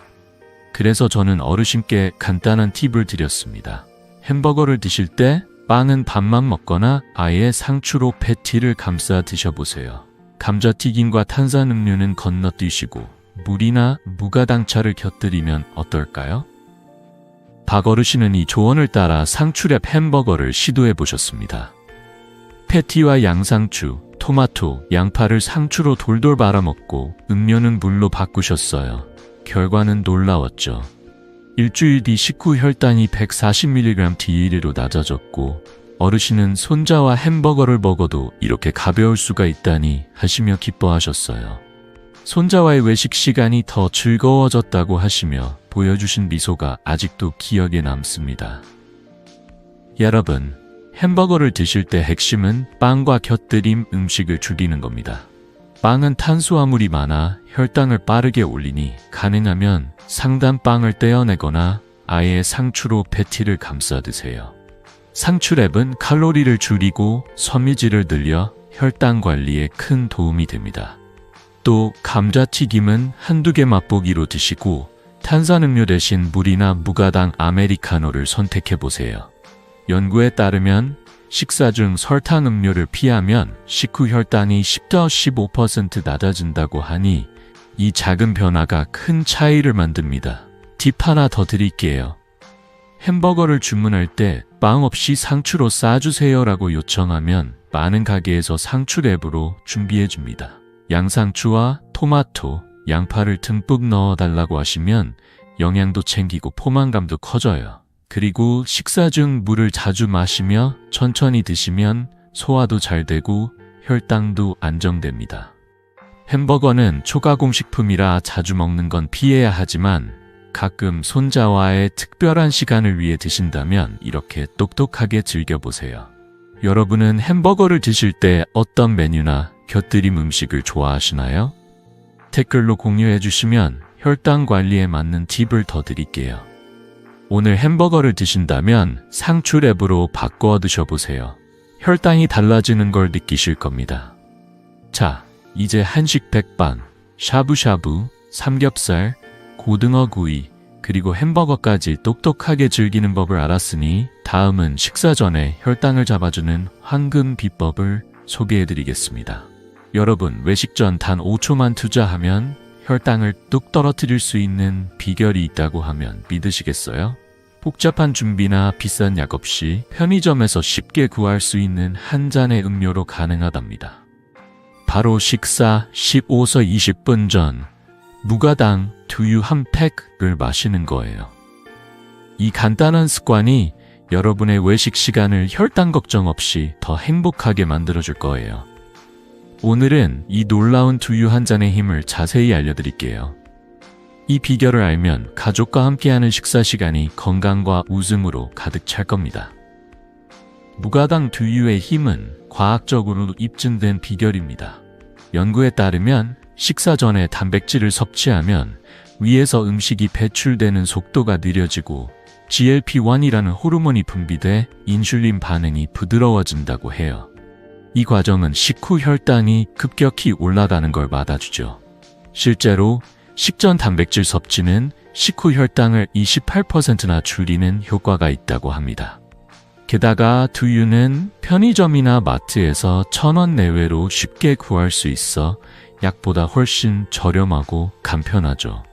그래서 저는 어르신께 간단한 팁을 드렸습니다. 햄버거를 드실 때 빵은 반만 먹거나 아예 상추로 패티를 감싸 드셔보세요. 감자튀김과 탄산음료는 건너뛰시고 물이나 무가당차를 곁들이면 어떨까요? 박 어르신은 이 조언을 따라 상추랩 햄버거를 시도해 보셨습니다. 패티와 양상추, 토마토, 양파를 상추로 돌돌 말아먹고 음료는 물로 바꾸셨어요. 결과는 놀라웠죠. 일주일 뒤 식후 혈당이 140mg/dl로 낮아졌고 어르신은 손자와 햄버거를 먹어도 이렇게 가벼울 수가 있다니 하시며 기뻐하셨어요. 손자와의 외식 시간이 더 즐거워졌다고 하시며 보여주신 미소가 아직도 기억에 남습니다. 여러분, 햄버거를 드실 때 핵심은 빵과 곁들임 음식을 줄이는 겁니다. 빵은 탄수화물이 많아 혈당을 빠르게 올리니 가능하면 상단빵을 떼어내거나 아예 상추로 패티를 감싸 드세요. 상추랩은 칼로리를 줄이고 섬유질을 늘려 혈당 관리에 큰 도움이 됩니다. 또 감자튀김은 한두 개 맛보기로 드시고 탄산음료 대신 물이나 무가당 아메리카노를 선택해보세요. 연구에 따르면 식사 중 설탕 음료를 피하면 식후 혈당이 10~15% 낮아진다고 하니 이 작은 변화가 큰 차이를 만듭니다. 팁 하나 더 드릴게요. 햄버거를 주문할 때 빵 없이 상추로 싸주세요라고 요청하면 많은 가게에서 상추 랩으로 준비해줍니다. 양상추와 토마토, 양파를 듬뿍 넣어달라고 하시면 영양도 챙기고 포만감도 커져요. 그리고 식사 중 물을 자주 마시며 천천히 드시면 소화도 잘 되고 혈당도 안정됩니다. 햄버거는 초가공식품이라 자주 먹는 건 피해야 하지만 가끔 손자와의 특별한 시간을 위해 드신다면 이렇게 똑똑하게 즐겨보세요. 여러분은 햄버거를 드실 때 어떤 메뉴나 곁들임 음식을 좋아하시나요? 댓글로 공유해 주시면 혈당 관리에 맞는 팁을 더 드릴게요. 오늘 햄버거를 드신다면 상추 랩으로 바꿔 드셔보세요. 혈당이 달라지는 걸 느끼실 겁니다. 자, 이제 한식 백반, 샤브샤브, 삼겹살, 고등어 구이, 그리고 햄버거까지 똑똑하게 즐기는 법을 알았으니 다음은 식사 전에 혈당을 잡아주는 황금 비법을 소개해드리겠습니다. 여러분, 외식 전 단 5초만 투자하면 혈당을 뚝 떨어뜨릴 수 있는 비결이 있다고 하면 믿으시겠어요? 복잡한 준비나 비싼 약 없이 편의점에서 쉽게 구할 수 있는 한 잔의 음료로 가능하답니다. 바로 식사 15~20분 전 무가당 두유 한 팩을 마시는 거예요. 이 간단한 습관이 여러분의 외식 시간을 혈당 걱정 없이 더 행복하게 만들어줄 거예요. 오늘은 이 놀라운 두유 한 잔의 힘을 자세히 알려드릴게요. 이 비결을 알면 가족과 함께하는 식사 시간이 건강과 웃음으로 가득 찰 겁니다. 무가당 두유의 힘은 과학적으로 입증된 비결입니다. 연구에 따르면 식사 전에 단백질을 섭취하면 위에서 음식이 배출되는 속도가 느려지고 GLP-1이라는 호르몬이 분비돼 인슐린 반응이 부드러워진다고 해요. 이 과정은 식후 혈당이 급격히 올라가는 걸 막아주죠. 실제로 식전 단백질 섭취는 식후 혈당을 28%나 줄이는 효과가 있다고 합니다. 게다가 두유는 편의점이나 마트에서 1,000원 내외로 쉽게 구할 수 있어 약보다 훨씬 저렴하고 간편하죠.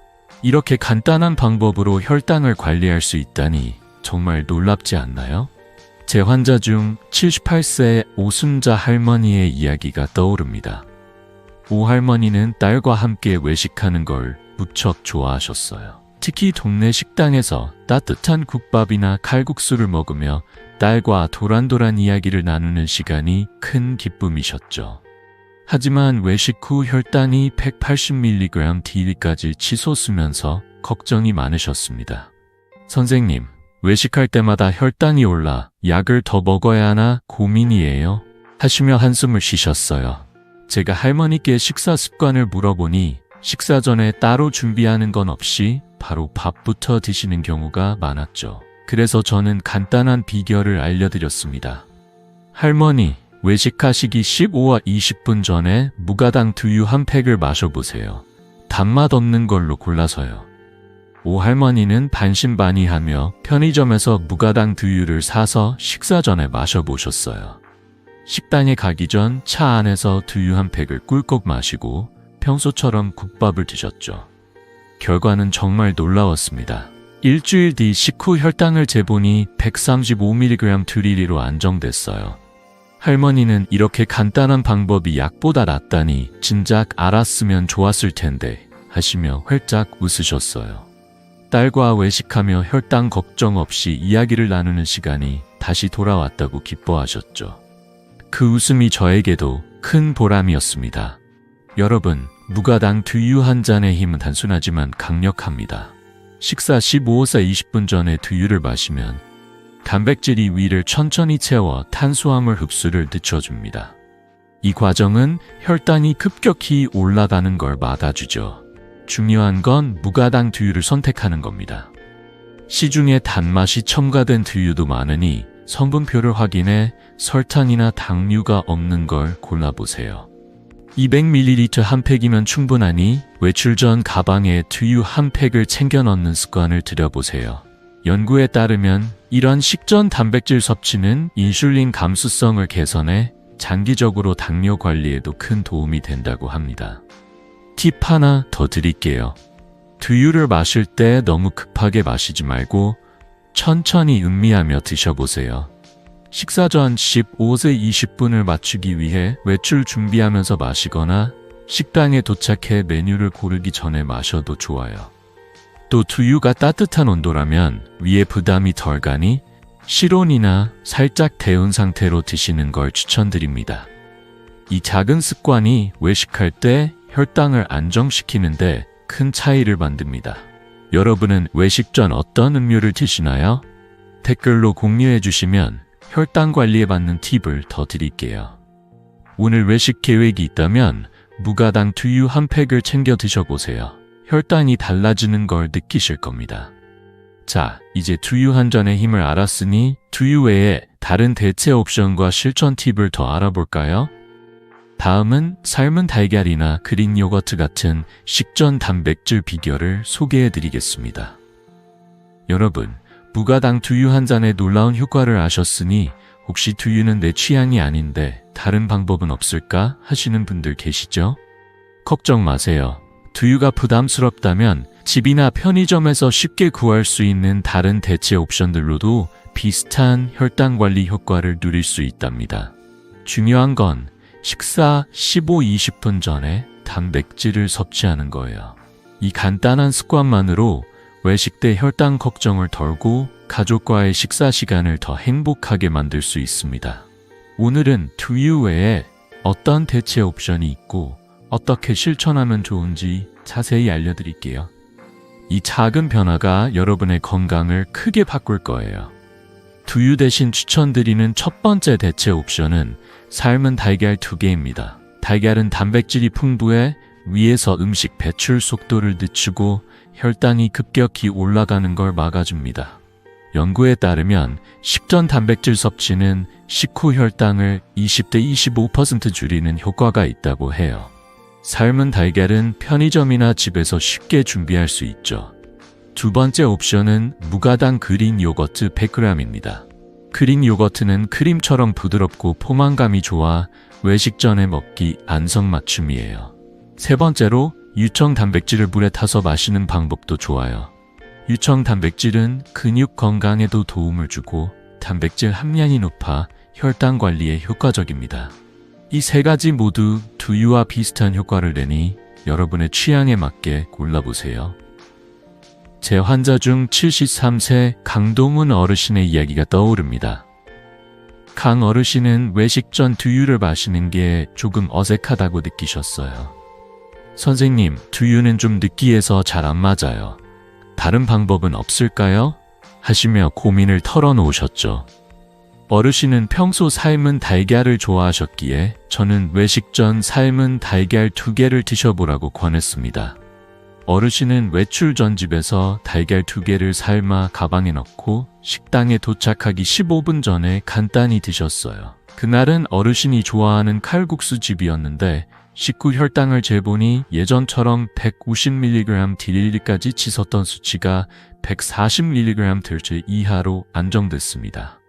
이렇게 간단한 방법으로 혈당을 관리할 수 있다니 정말 놀랍지 않나요? 제 환자 중 78세 오순자 할머니의 이야기가 떠오릅니다. 오 할머니는 딸과 함께 외식하는 걸 무척 좋아하셨어요. 특히 동네 식당에서 따뜻한 국밥이나 칼국수를 먹으며 딸과 도란도란 이야기를 나누는 시간이 큰 기쁨이셨죠. 하지만 외식 후 혈당이 180mg DL까지 치솟으면서 걱정이 많으셨습니다. 선생님, 외식할 때마다 혈당이 올라 약을 더 먹어야 하나 고민이에요. 하시며 한숨을 쉬셨어요. 제가 할머니께 식사 습관을 물어보니 식사 전에 따로 준비하는 건 없이 바로 밥부터 드시는 경우가 많았죠. 그래서 저는 간단한 비결을 알려드렸습니다. 할머니, 외식하시기 15~20분 전에 무가당 두유 한 팩을 마셔보세요. 단맛 없는 걸로 골라서요. 오 할머니는 반신반의하며 편의점에서 무가당 두유를 사서 식사 전에 마셔보셨어요. 식당에 가기 전 차 안에서 두유 한 팩을 꿀꺽 마시고 평소처럼 국밥을 드셨죠. 결과는 정말 놀라웠습니다. 일주일 뒤 식후 혈당을 재보니 135mg DL로 안정됐어요. 할머니는 이렇게 간단한 방법이 약보다 낫다니 진작 알았으면 좋았을 텐데 하시며 활짝 웃으셨어요. 딸과 외식하며 혈당 걱정 없이 이야기를 나누는 시간이 다시 돌아왔다고 기뻐하셨죠. 그 웃음이 저에게도 큰 보람이었습니다. 여러분, 무가당 두유 한 잔의 힘은 단순하지만 강력합니다. 식사 15~20분 전에 두유를 마시면 단백질이 위를 천천히 채워 탄수화물 흡수를 늦춰줍니다. 이 과정은 혈당이 급격히 올라가는 걸 막아주죠. 중요한 건 무가당 두유를 선택하는 겁니다. 시중에 단맛이 첨가된 두유도 많으니 성분표를 확인해 설탕이나 당류가 없는 걸 골라보세요. 200ml 한 팩이면 충분하니 외출 전 가방에 두유 한 팩을 챙겨 넣는 습관을 들여보세요. 연구에 따르면 이런 식전 단백질 섭취는 인슐린 감수성을 개선해 장기적으로 당뇨 관리에도 큰 도움이 된다고 합니다. 팁 하나 더 드릴게요. 두유를 마실 때 너무 급하게 마시지 말고 천천히 음미하며 드셔보세요. 식사 전 15세 20분을 맞추기 위해 외출 준비하면서 마시거나 식당에 도착해 메뉴를 고르기 전에 마셔도 좋아요. 또 두유가 따뜻한 온도라면 위에 부담이 덜 가니 실온이나 살짝 데운 상태로 드시는 걸 추천드립니다. 이 작은 습관이 외식할 때 혈당을 안정시키는데 큰 차이를 만듭니다. 여러분은 외식 전 어떤 음료를 드시나요? 댓글로 공유해 주시면 혈당 관리에 맞는 팁을 더 드릴게요. 오늘 외식 계획이 있다면 무가당 두유 한 팩을 챙겨 드셔보세요. 혈당이 달라지는 걸 느끼실 겁니다. 자, 이제 두유 한 잔의 힘을 알았으니 두유 외에 다른 대체 옵션과 실천 팁을 더 알아볼까요? 다음은 삶은 달걀이나 그릭 요거트 같은 식전 단백질 비결을 소개해 드리겠습니다. 여러분, 무가당 두유 한 잔의 놀라운 효과를 아셨으니 혹시 두유는 내 취향이 아닌데 다른 방법은 없을까 하시는 분들 계시죠? 걱정 마세요. 두유가 부담스럽다면 집이나 편의점에서 쉽게 구할 수 있는 다른 대체 옵션들로도 비슷한 혈당 관리 효과를 누릴 수 있답니다. 중요한 건 식사 15-20분 전에 단백질을 섭취하는 거예요. 이 간단한 습관만으로 외식 때 혈당 걱정을 덜고 가족과의 식사 시간을 더 행복하게 만들 수 있습니다. 오늘은 두유 외에 어떤 대체 옵션이 있고 어떻게 실천하면 좋은지 자세히 알려드릴게요. 이 작은 변화가 여러분의 건강을 크게 바꿀 거예요. 두유 대신 추천드리는 첫 번째 대체 옵션은 삶은 달걀 2개입니다. 달걀은 단백질이 풍부해 위에서 음식 배출 속도를 늦추고 혈당이 급격히 올라가는 걸 막아줍니다. 연구에 따르면 식전 단백질 섭취는 식후 혈당을 20대 25% 줄이는 효과가 있다고 해요. 삶은 달걀은 편의점이나 집에서 쉽게 준비할 수 있죠. 두 번째 옵션은 무가당 그릭 요거트 100g입니다. 그릭 요거트는 크림처럼 부드럽고 포만감이 좋아 외식 전에 먹기 안성맞춤이에요. 세 번째로 유청 단백질을 물에 타서 마시는 방법도 좋아요. 유청 단백질은 근육 건강에도 도움을 주고 단백질 함량이 높아 혈당 관리에 효과적입니다. 이 세 가지 모두 두유와 비슷한 효과를 내니 여러분의 취향에 맞게 골라보세요. 제 환자 중 73세 강동훈 어르신의 이야기가 떠오릅니다. 강 어르신은 외식 전 두유를 마시는 게 조금 어색하다고 느끼셨어요. 선생님, 두유는 좀 느끼해서 잘 안 맞아요. 다른 방법은 없을까요? 하시며 고민을 털어놓으셨죠. 어르신은 평소 삶은 달걀을 좋아하셨기에 저는 외식 전 삶은 달걀 2개를 드셔보라고 권했습니다. 어르신은 외출 전 집에서 달걀 2개를 삶아 가방에 넣고 식당에 도착하기 15분 전에 간단히 드셨어요. 그날은 어르신이 좋아하는 칼국수 집이었는데 식후 혈당을 재보니 예전처럼 150mg 딜일리까지 치솟던 수치가 140mg 델체 이하로 안정됐습니다.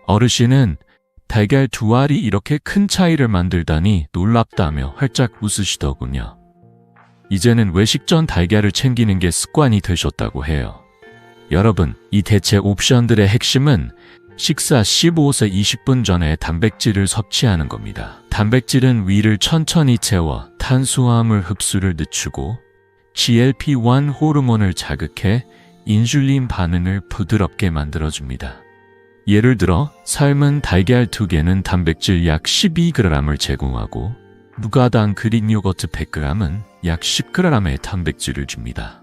어르신은 달걀 2알이 이렇게 큰 차이를 만들다니 놀랍다며 활짝 웃으시더군요. 이제는 외식 전 달걀을 챙기는 게 습관이 되셨다고 해요. 여러분, 이 대체 옵션들의 핵심은 식사 15세 20분 전에 단백질을 섭취하는 겁니다. 단백질은 위를 천천히 채워 탄수화물 흡수를 늦추고 GLP-1 호르몬을 자극해 인슐린 반응을 부드럽게 만들어줍니다. 예를 들어 삶은 달걀 2개는 단백질 약 12g을 제공하고 무가당 그릭 요거트 100g은 약 10g의 단백질을 줍니다.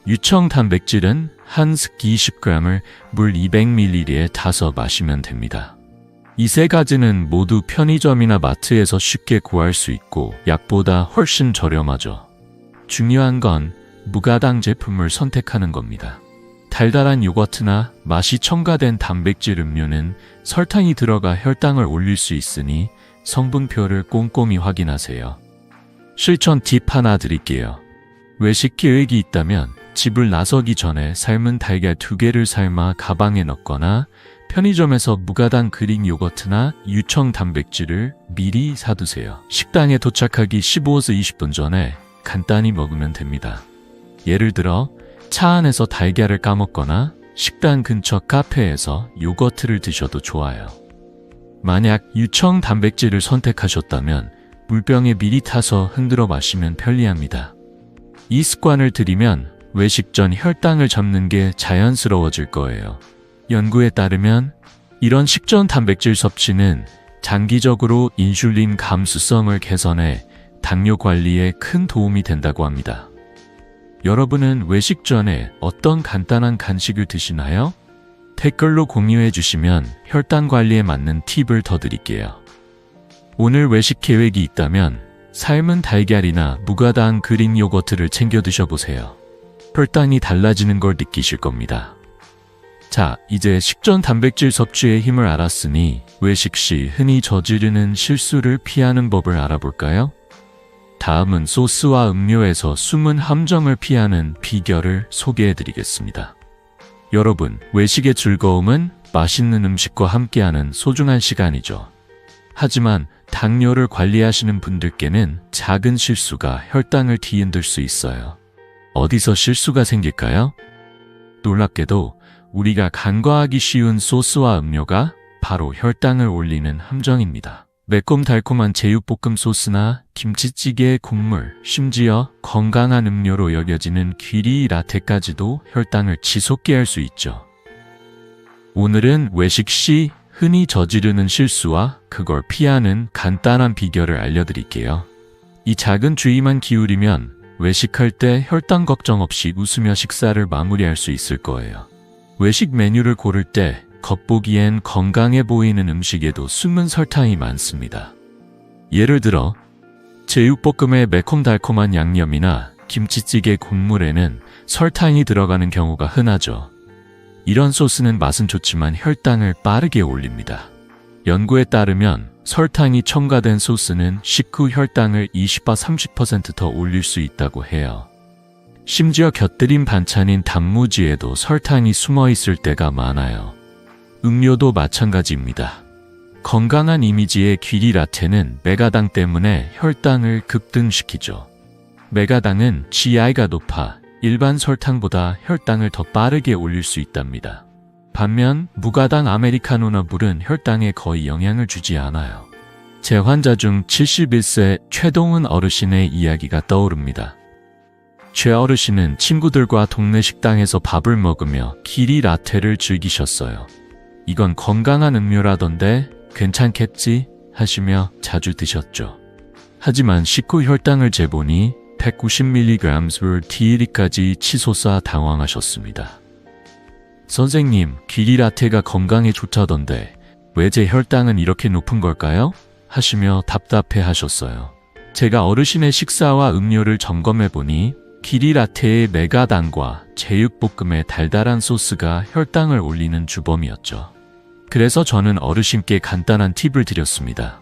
유청 단백질은 한 스키 20g을 물 200ml에 타서 마시면 됩니다. 이 세 가지는 모두 편의점이나 마트에서 쉽게 구할 수 있고 약보다 훨씬 저렴하죠. 중요한 건 무가당 제품을 선택하는 겁니다. 달달한 요거트나 맛이 첨가된 단백질 음료는 설탕이 들어가 혈당을 올릴 수 있으니 성분표를 꼼꼼히 확인하세요. 실천 팁 하나 드릴게요. 외식 계획이 있다면 집을 나서기 전에 삶은 달걀 2개를 삶아 가방에 넣거나 편의점에서 무가당 그릭 요거트나 유청 단백질을 미리 사두세요. 식당에 도착하기 15에서 20분 전에 간단히 먹으면 됩니다. 예를 들어 차 안에서 달걀을 까먹거나 식당 근처 카페에서 요거트를 드셔도 좋아요. 만약 유청 단백질을 선택하셨다면 물병에 미리 타서 흔들어 마시면 편리합니다. 이 습관을 들이면 외식 전 혈당을 잡는 게 자연스러워질 거예요. 연구에 따르면 이런 식전 단백질 섭취는 장기적으로 인슐린 감수성을 개선해 당뇨 관리에 큰 도움이 된다고 합니다. 여러분은 외식 전에 어떤 간단한 간식을 드시나요? 댓글로 공유해 주시면 혈당 관리에 맞는 팁을 더 드릴게요. 오늘 외식 계획이 있다면 삶은 달걀이나 무가당 그릭 요거트를 챙겨 드셔보세요. 혈당이 달라지는 걸 느끼실 겁니다. 자, 이제 식전 단백질 섭취의 힘을 알았으니 외식 시 흔히 저지르는 실수를 피하는 법을 알아볼까요? 다음은 소스와 음료에서 숨은 함정을 피하는 비결을 소개해 드리겠습니다. 여러분, 외식의 즐거움은 맛있는 음식과 함께하는 소중한 시간이죠. 하지만 당뇨를 관리하시는 분들께는 작은 실수가 혈당을 뒤흔들 수 있어요. 어디서 실수가 생길까요? 놀랍게도 우리가 간과하기 쉬운 소스와 음료가 바로 혈당을 올리는 함정입니다. 매콤달콤한 제육볶음 소스나 김치찌개의 국물, 심지어 건강한 음료로 여겨지는 귀리 라테까지도 혈당을 치솟게 할 수 있죠. 오늘은 외식 시 흔히 저지르는 실수와 그걸 피하는 간단한 비결을 알려드릴게요. 이 작은 주의만 기울이면 외식할 때 혈당 걱정 없이 웃으며 식사를 마무리할 수 있을 거예요. 외식 메뉴를 고를 때 겉보기엔 건강해 보이는 음식에도 숨은 설탕이 많습니다. 예를 들어 제육볶음의 매콤달콤한 양념이나 김치찌개 국물에는 설탕이 들어가는 경우가 흔하죠. 이런 소스는 맛은 좋지만 혈당을 빠르게 올립니다. 연구에 따르면 설탕이 첨가된 소스는 식후 혈당을 20~30% 더 올릴 수 있다고 해요. 심지어 곁들인 반찬인 단무지에도 설탕이 숨어 있을 때가 많아요. 음료도 마찬가지입니다. 건강한 이미지의 귀리 라테는 메가당 때문에 혈당을 급등시키죠. 메가당은 GI가 높아 일반 설탕보다 혈당을 더 빠르게 올릴 수 있답니다. 반면 무가당 아메리카노나 물은 혈당에 거의 영향을 주지 않아요. 제 환자 중 71세 최동은 어르신의 이야기가 떠오릅니다. 최 어르신은 친구들과 동네 식당에서 밥을 먹으며 귀리 라테를 즐기셨어요. 이건 건강한 음료라던데 괜찮겠지 하시며 자주 드셨죠. 하지만 식후 혈당을 재보니 190mg을 TL까지 치솟아 당황하셨습니다. 선생님, 귀리 라테가 건강에 좋다던데 왜 제 혈당은 이렇게 높은 걸까요? 하시며 답답해 하셨어요. 제가 어르신의 식사와 음료를 점검해보니 귀리 라테의 메가당과 제육볶음의 달달한 소스가 혈당을 올리는 주범이었죠. 그래서 저는 어르신께 간단한 팁을 드렸습니다.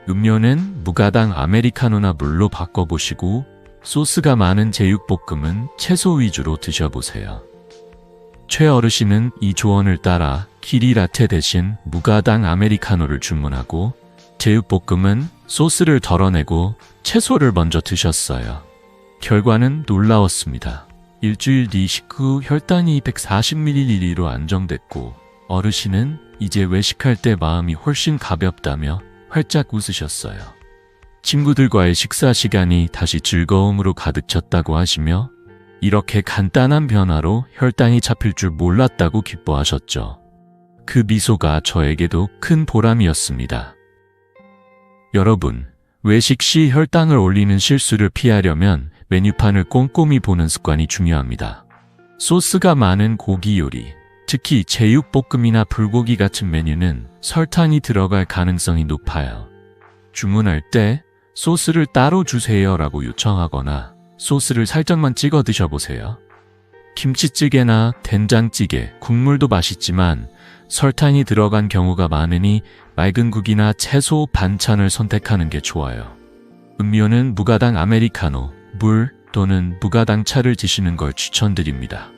음료는 무가당 아메리카노나 물로 바꿔보시고 소스가 많은 제육볶음은 채소 위주로 드셔보세요. 최 어르신은 이 조언을 따라 귀리 라테 대신 무가당 아메리카노를 주문하고 제육볶음은 소스를 덜어내고 채소를 먼저 드셨어요. 결과는 놀라웠습니다. 일주일 뒤 식후 혈당이 140mg로 안정됐고 어르신은 이제 외식할 때 마음이 훨씬 가볍다며 활짝 웃으셨어요. 친구들과의 식사 시간이 다시 즐거움으로 가득 찼다고 하시며 이렇게 간단한 변화로 혈당이 잡힐 줄 몰랐다고 기뻐하셨죠. 그 미소가 저에게도 큰 보람이었습니다. 여러분, 외식 시 혈당을 올리는 실수를 피하려면 메뉴판을 꼼꼼히 보는 습관이 중요합니다. 소스가 많은 고기 요리, 특히 제육볶음이나 불고기 같은 메뉴는 설탕이 들어갈 가능성이 높아요. 주문할 때 소스를 따로 주세요라고 요청하거나 소스를 살짝만 찍어 드셔보세요. 김치찌개나 된장찌개, 국물도 맛있지만 설탕이 들어간 경우가 많으니 맑은 국이나 채소 반찬을 선택하는 게 좋아요. 음료는 무가당 아메리카노, 물 또는 무가당 차를 드시는 걸 추천드립니다.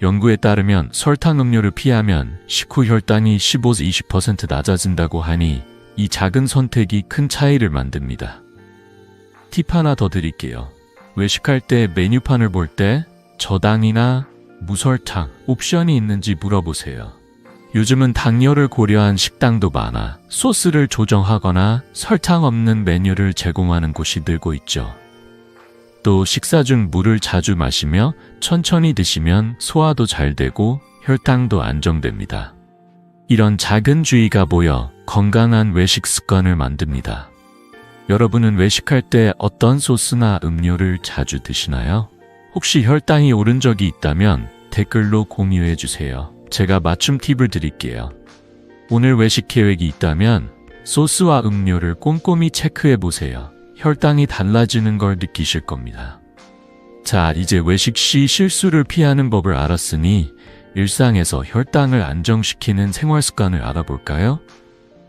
연구에 따르면 설탕 음료를 피하면 식후 혈당이 15-20% 낮아진다고 하니 이 작은 선택이 큰 차이를 만듭니다. 팁 하나 더 드릴게요. 외식할 때 메뉴판을 볼 때 저당이나 무설탕 옵션이 있는지 물어보세요. 요즘은 당뇨를 고려한 식당도 많아 소스를 조정하거나 설탕 없는 메뉴를 제공하는 곳이 늘고 있죠. 또 식사 중 물을 자주 마시며 천천히 드시면 소화도 잘 되고 혈당도 안정됩니다. 이런 작은 주의가 모여 건강한 외식 습관을 만듭니다. 여러분은 외식할 때 어떤 소스나 음료를 자주 드시나요? 혹시 혈당이 오른 적이 있다면 댓글로 공유해 주세요. 제가 맞춤 팁을 드릴게요. 오늘 외식 계획이 있다면 소스와 음료를 꼼꼼히 체크해 보세요. 혈당이 달라지는 걸 느끼실 겁니다. 자, 이제 외식 시 실수를 피하는 법을 알았으니 일상에서 혈당을 안정시키는 생활 습관을 알아볼까요?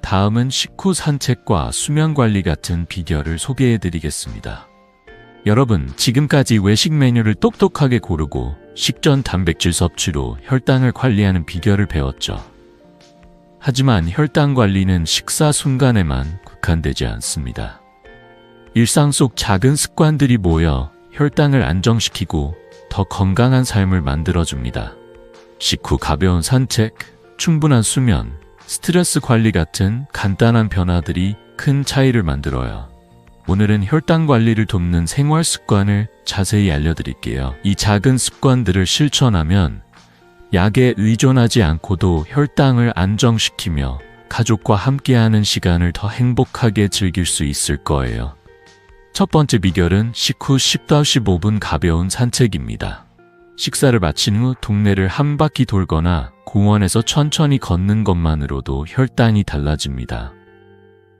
다음은 식후 산책과 수면 관리 같은 비결을 소개해 드리겠습니다. 여러분, 지금까지 외식 메뉴를 똑똑하게 고르고 식전 단백질 섭취로 혈당을 관리하는 비결을 배웠죠. 하지만 혈당 관리는 식사 순간에만 국한되지 않습니다. 일상 속 작은 습관들이 모여 혈당을 안정시키고 더 건강한 삶을 만들어줍니다. 식후 가벼운 산책, 충분한 수면, 스트레스 관리 같은 간단한 변화들이 큰 차이를 만들어요. 오늘은 혈당 관리를 돕는 생활 습관을 자세히 알려드릴게요. 이 작은 습관들을 실천하면 약에 의존하지 않고도 혈당을 안정시키며 가족과 함께하는 시간을 더 행복하게 즐길 수 있을 거예요. 첫 번째 비결은 식후 10-15분 가벼운 산책입니다. 식사를 마친 후 동네를 한 바퀴 돌거나 공원에서 천천히 걷는 것만으로도 혈당이 달라집니다.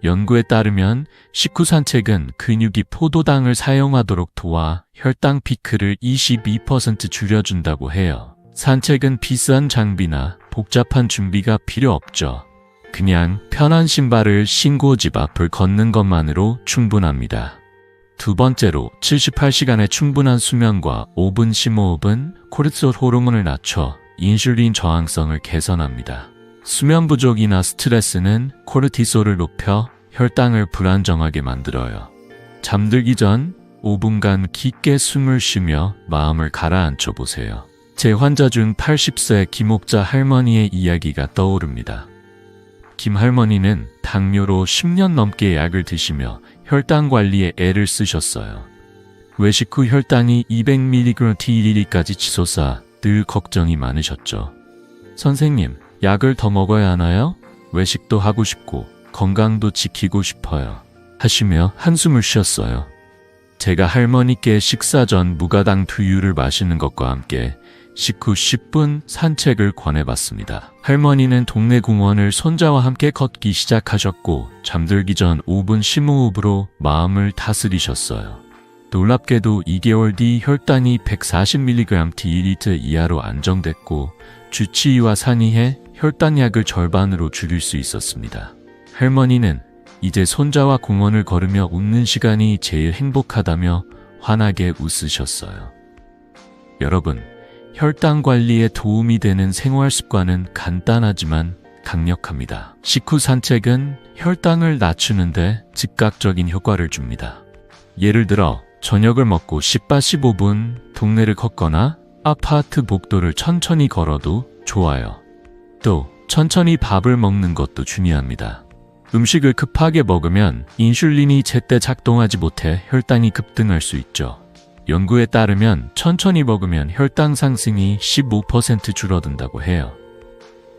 연구에 따르면 식후 산책은 근육이 포도당을 사용하도록 도와 혈당 피크를 22% 줄여준다고 해요. 산책은 비싼 장비나 복잡한 준비가 필요 없죠. 그냥 편한 신발을 신고 집 앞을 걷는 것만으로 충분합니다. 두 번째로 78시간의 충분한 수면과 5분 심호흡은 코르티솔 호르몬을 낮춰 인슐린 저항성을 개선합니다. 수면 부족이나 스트레스는 코르티솔을 높여 혈당을 불안정하게 만들어요. 잠들기 전 5분간 깊게 숨을 쉬며 마음을 가라앉혀 보세요. 제 환자 중 80세 김옥자 할머니의 이야기가 떠오릅니다. 김 할머니는 당뇨로 10년 넘게 약을 드시며 혈당 관리에 애를 쓰셨어요. 외식 후 혈당이 200mg/dl까지 치솟아 늘 걱정이 많으셨죠. 선생님, 약을 더 먹어야 하나요? 외식도 하고 싶고 건강도 지키고 싶어요. 하시며 한숨을 쉬었어요. 제가 할머니께 식사 전 무가당 두유를 마시는 것과 함께 식후 10분 산책을 권해봤습니다. 할머니는 동네 공원을 손자와 함께 걷기 시작하셨고 잠들기 전 5분 심호흡으로 마음을 다스리셨어요. 놀랍게도 2개월 뒤 혈당이 140mg/dl 이하로 안정됐고 주치의와 상의해 혈당약을 절반으로 줄일 수 있었습니다. 할머니는 이제 손자와 공원을 걸으며 웃는 시간이 제일 행복하다며 환하게 웃으셨어요. 여러분, 혈당 관리에 도움이 되는 생활 습관은 간단하지만 강력합니다. 식후 산책은 혈당을 낮추는데 즉각적인 효과를 줍니다. 예를 들어 저녁을 먹고 10-15분 동네를 걷거나 아파트 복도를 천천히 걸어도 좋아요. 또 천천히 밥을 먹는 것도 중요합니다. 음식을 급하게 먹으면 인슐린이 제때 작동하지 못해 혈당이 급등할 수 있죠. 연구에 따르면 천천히 먹으면 혈당 상승이 15% 줄어든다고 해요.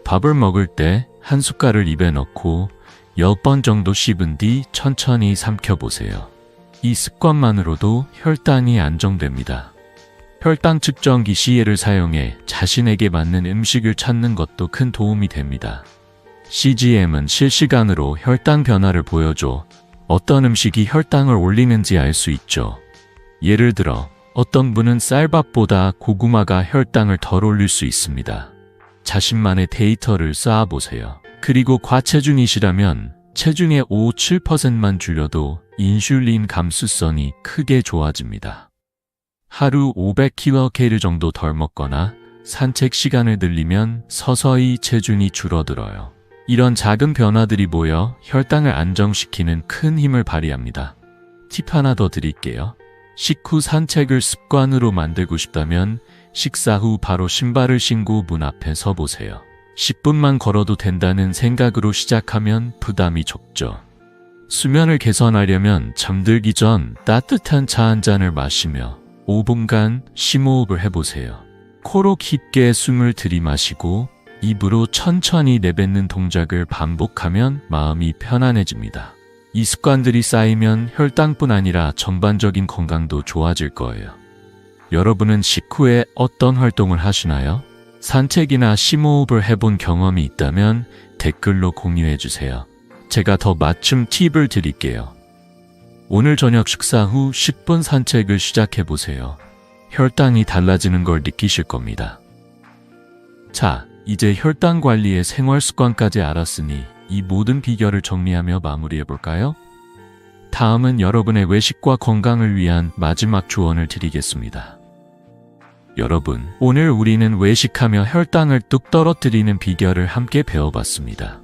밥을 먹을 때 한 숟갈을 입에 넣고 10번 정도 씹은 뒤 천천히 삼켜보세요. 이 습관만으로도 혈당이 안정됩니다. 혈당 측정기 시계를 사용해 자신에게 맞는 음식을 찾는 것도 큰 도움이 됩니다. CGM은 실시간으로 혈당 변화를 보여줘 어떤 음식이 혈당을 올리는지 알 수 있죠. 예를 들어 어떤 분은 쌀밥보다 고구마가 혈당을 덜 올릴 수 있습니다. 자신만의 데이터를 쌓아보세요. 그리고 과체중이시라면 체중의 5-7%만 줄여도 인슐린 감수성이 크게 좋아집니다. 하루 500kcal 정도 덜 먹거나 산책 시간을 늘리면 서서히 체중이 줄어들어요. 이런 작은 변화들이 모여 혈당을 안정시키는 큰 힘을 발휘합니다. 팁 하나 더 드릴게요. 식후 산책을 습관으로 만들고 싶다면 식사 후 바로 신발을 신고 문 앞에 서 보세요. 10분만 걸어도 된다는 생각으로 시작하면 부담이 적죠. 수면을 개선하려면 잠들기 전 따뜻한 차 한 잔을 마시며 5분간 심호흡을 해보세요. 코로 깊게 숨을 들이마시고 입으로 천천히 내뱉는 동작을 반복하면 마음이 편안해집니다. 이 습관들이 쌓이면 혈당뿐 아니라 전반적인 건강도 좋아질 거예요. 여러분은 식후에 어떤 활동을 하시나요? 산책이나 심호흡을 해본 경험이 있다면 댓글로 공유해주세요. 제가 더 맞춤 팁을 드릴게요. 오늘 저녁 식사 후 10분 산책을 시작해보세요. 혈당이 달라지는 걸 느끼실 겁니다. 자, 이제 혈당 관리의 생활 습관까지 알았으니 이 모든 비결을 정리하며 마무리해볼까요? 다음은 여러분의 외식과 건강을 위한 마지막 조언을 드리겠습니다. 여러분, 오늘 우리는 외식하며 혈당을 뚝 떨어뜨리는 비결을 함께 배워봤습니다.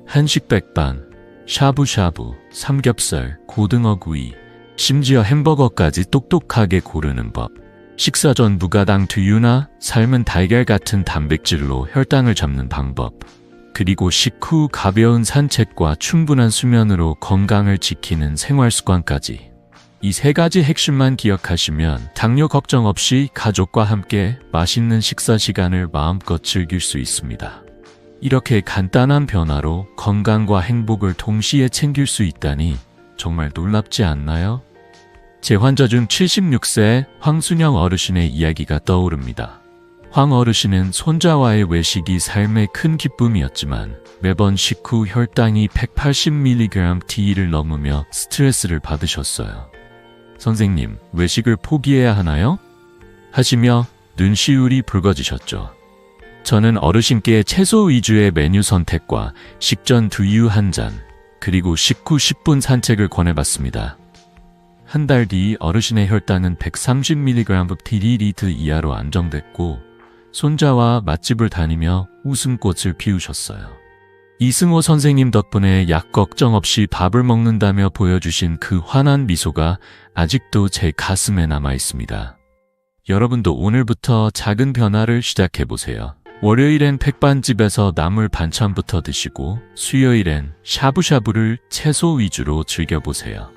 한식 백반, 샤브샤브, 삼겹살, 고등어 구이, 심지어 햄버거까지 똑똑하게 고르는 법. 식사 전 무가당 두유나 삶은 달걀 같은 단백질로 혈당을 잡는 방법. 그리고 식후 가벼운 산책과 충분한 수면으로 건강을 지키는 생활 습관까지. 이 세 가지 핵심만 기억하시면 당뇨 걱정 없이 가족과 함께 맛있는 식사 시간을 마음껏 즐길 수 있습니다. 이렇게 간단한 변화로 건강과 행복을 동시에 챙길 수 있다니 정말 놀랍지 않나요? 제 환자 중 76세 황순영 어르신의 이야기가 떠오릅니다. 황 어르신은 손자와의 외식이 삶의 큰 기쁨이었지만 매번 식후 혈당이 180mg/d를 넘으며 스트레스를 받으셨어요. 선생님, 외식을 포기해야 하나요? 하시며 눈시울이 붉어지셨죠. 저는 어르신께 채소 위주의 메뉴 선택과 식전 두유 한 잔, 그리고 식후 10분 산책을 권해봤습니다. 한 달 뒤 어르신의 혈당은 130mg/dl 이하로 안정됐고 손자와 맛집을 다니며 웃음꽃을 피우셨어요. 이승호 선생님 덕분에 약 걱정 없이 밥을 먹는다며 보여주신 그 환한 미소가 아직도 제 가슴에 남아 있습니다. 여러분도 오늘부터 작은 변화를 시작해보세요. 월요일엔 백반집에서 나물 반찬부터 드시고 수요일엔 샤브샤브를 채소 위주로 즐겨보세요.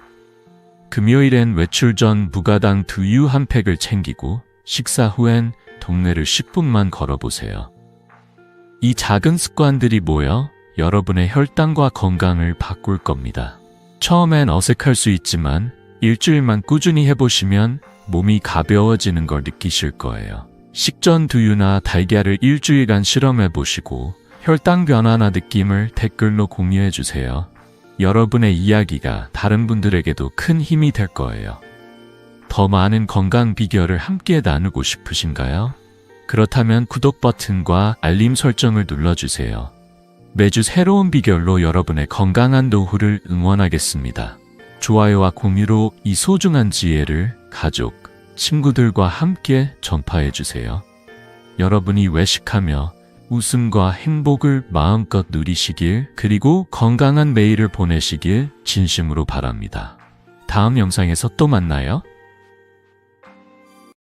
금요일엔 외출 전 무가당 두유 한 팩을 챙기고 식사 후엔 동네를 10분만 걸어보세요. 이 작은 습관들이 모여 여러분의 혈당과 건강을 바꿀 겁니다. 처음엔 어색할 수 있지만 일주일만 꾸준히 해보시면 몸이 가벼워지는 걸 느끼실 거예요. 식전 두유나 달걀을 일주일간 실험해보시고 혈당 변화나 느낌을 댓글로 공유해주세요. 여러분의 이야기가 다른 분들에게도 큰 힘이 될 거예요. 더 많은 건강 비결을 함께 나누고 싶으신가요? 그렇다면 구독 버튼과 알림 설정을 눌러주세요. 매주 새로운 비결로 여러분의 건강한 노후를 응원하겠습니다. 좋아요와 공유로 이 소중한 지혜를 가족, 친구들과 함께 전파해주세요. 여러분이 외식하며 웃음과 행복을 마음껏 누리시길, 그리고 건강한 매일을 보내시길 진심으로 바랍니다. 다음 영상에서 또 만나요.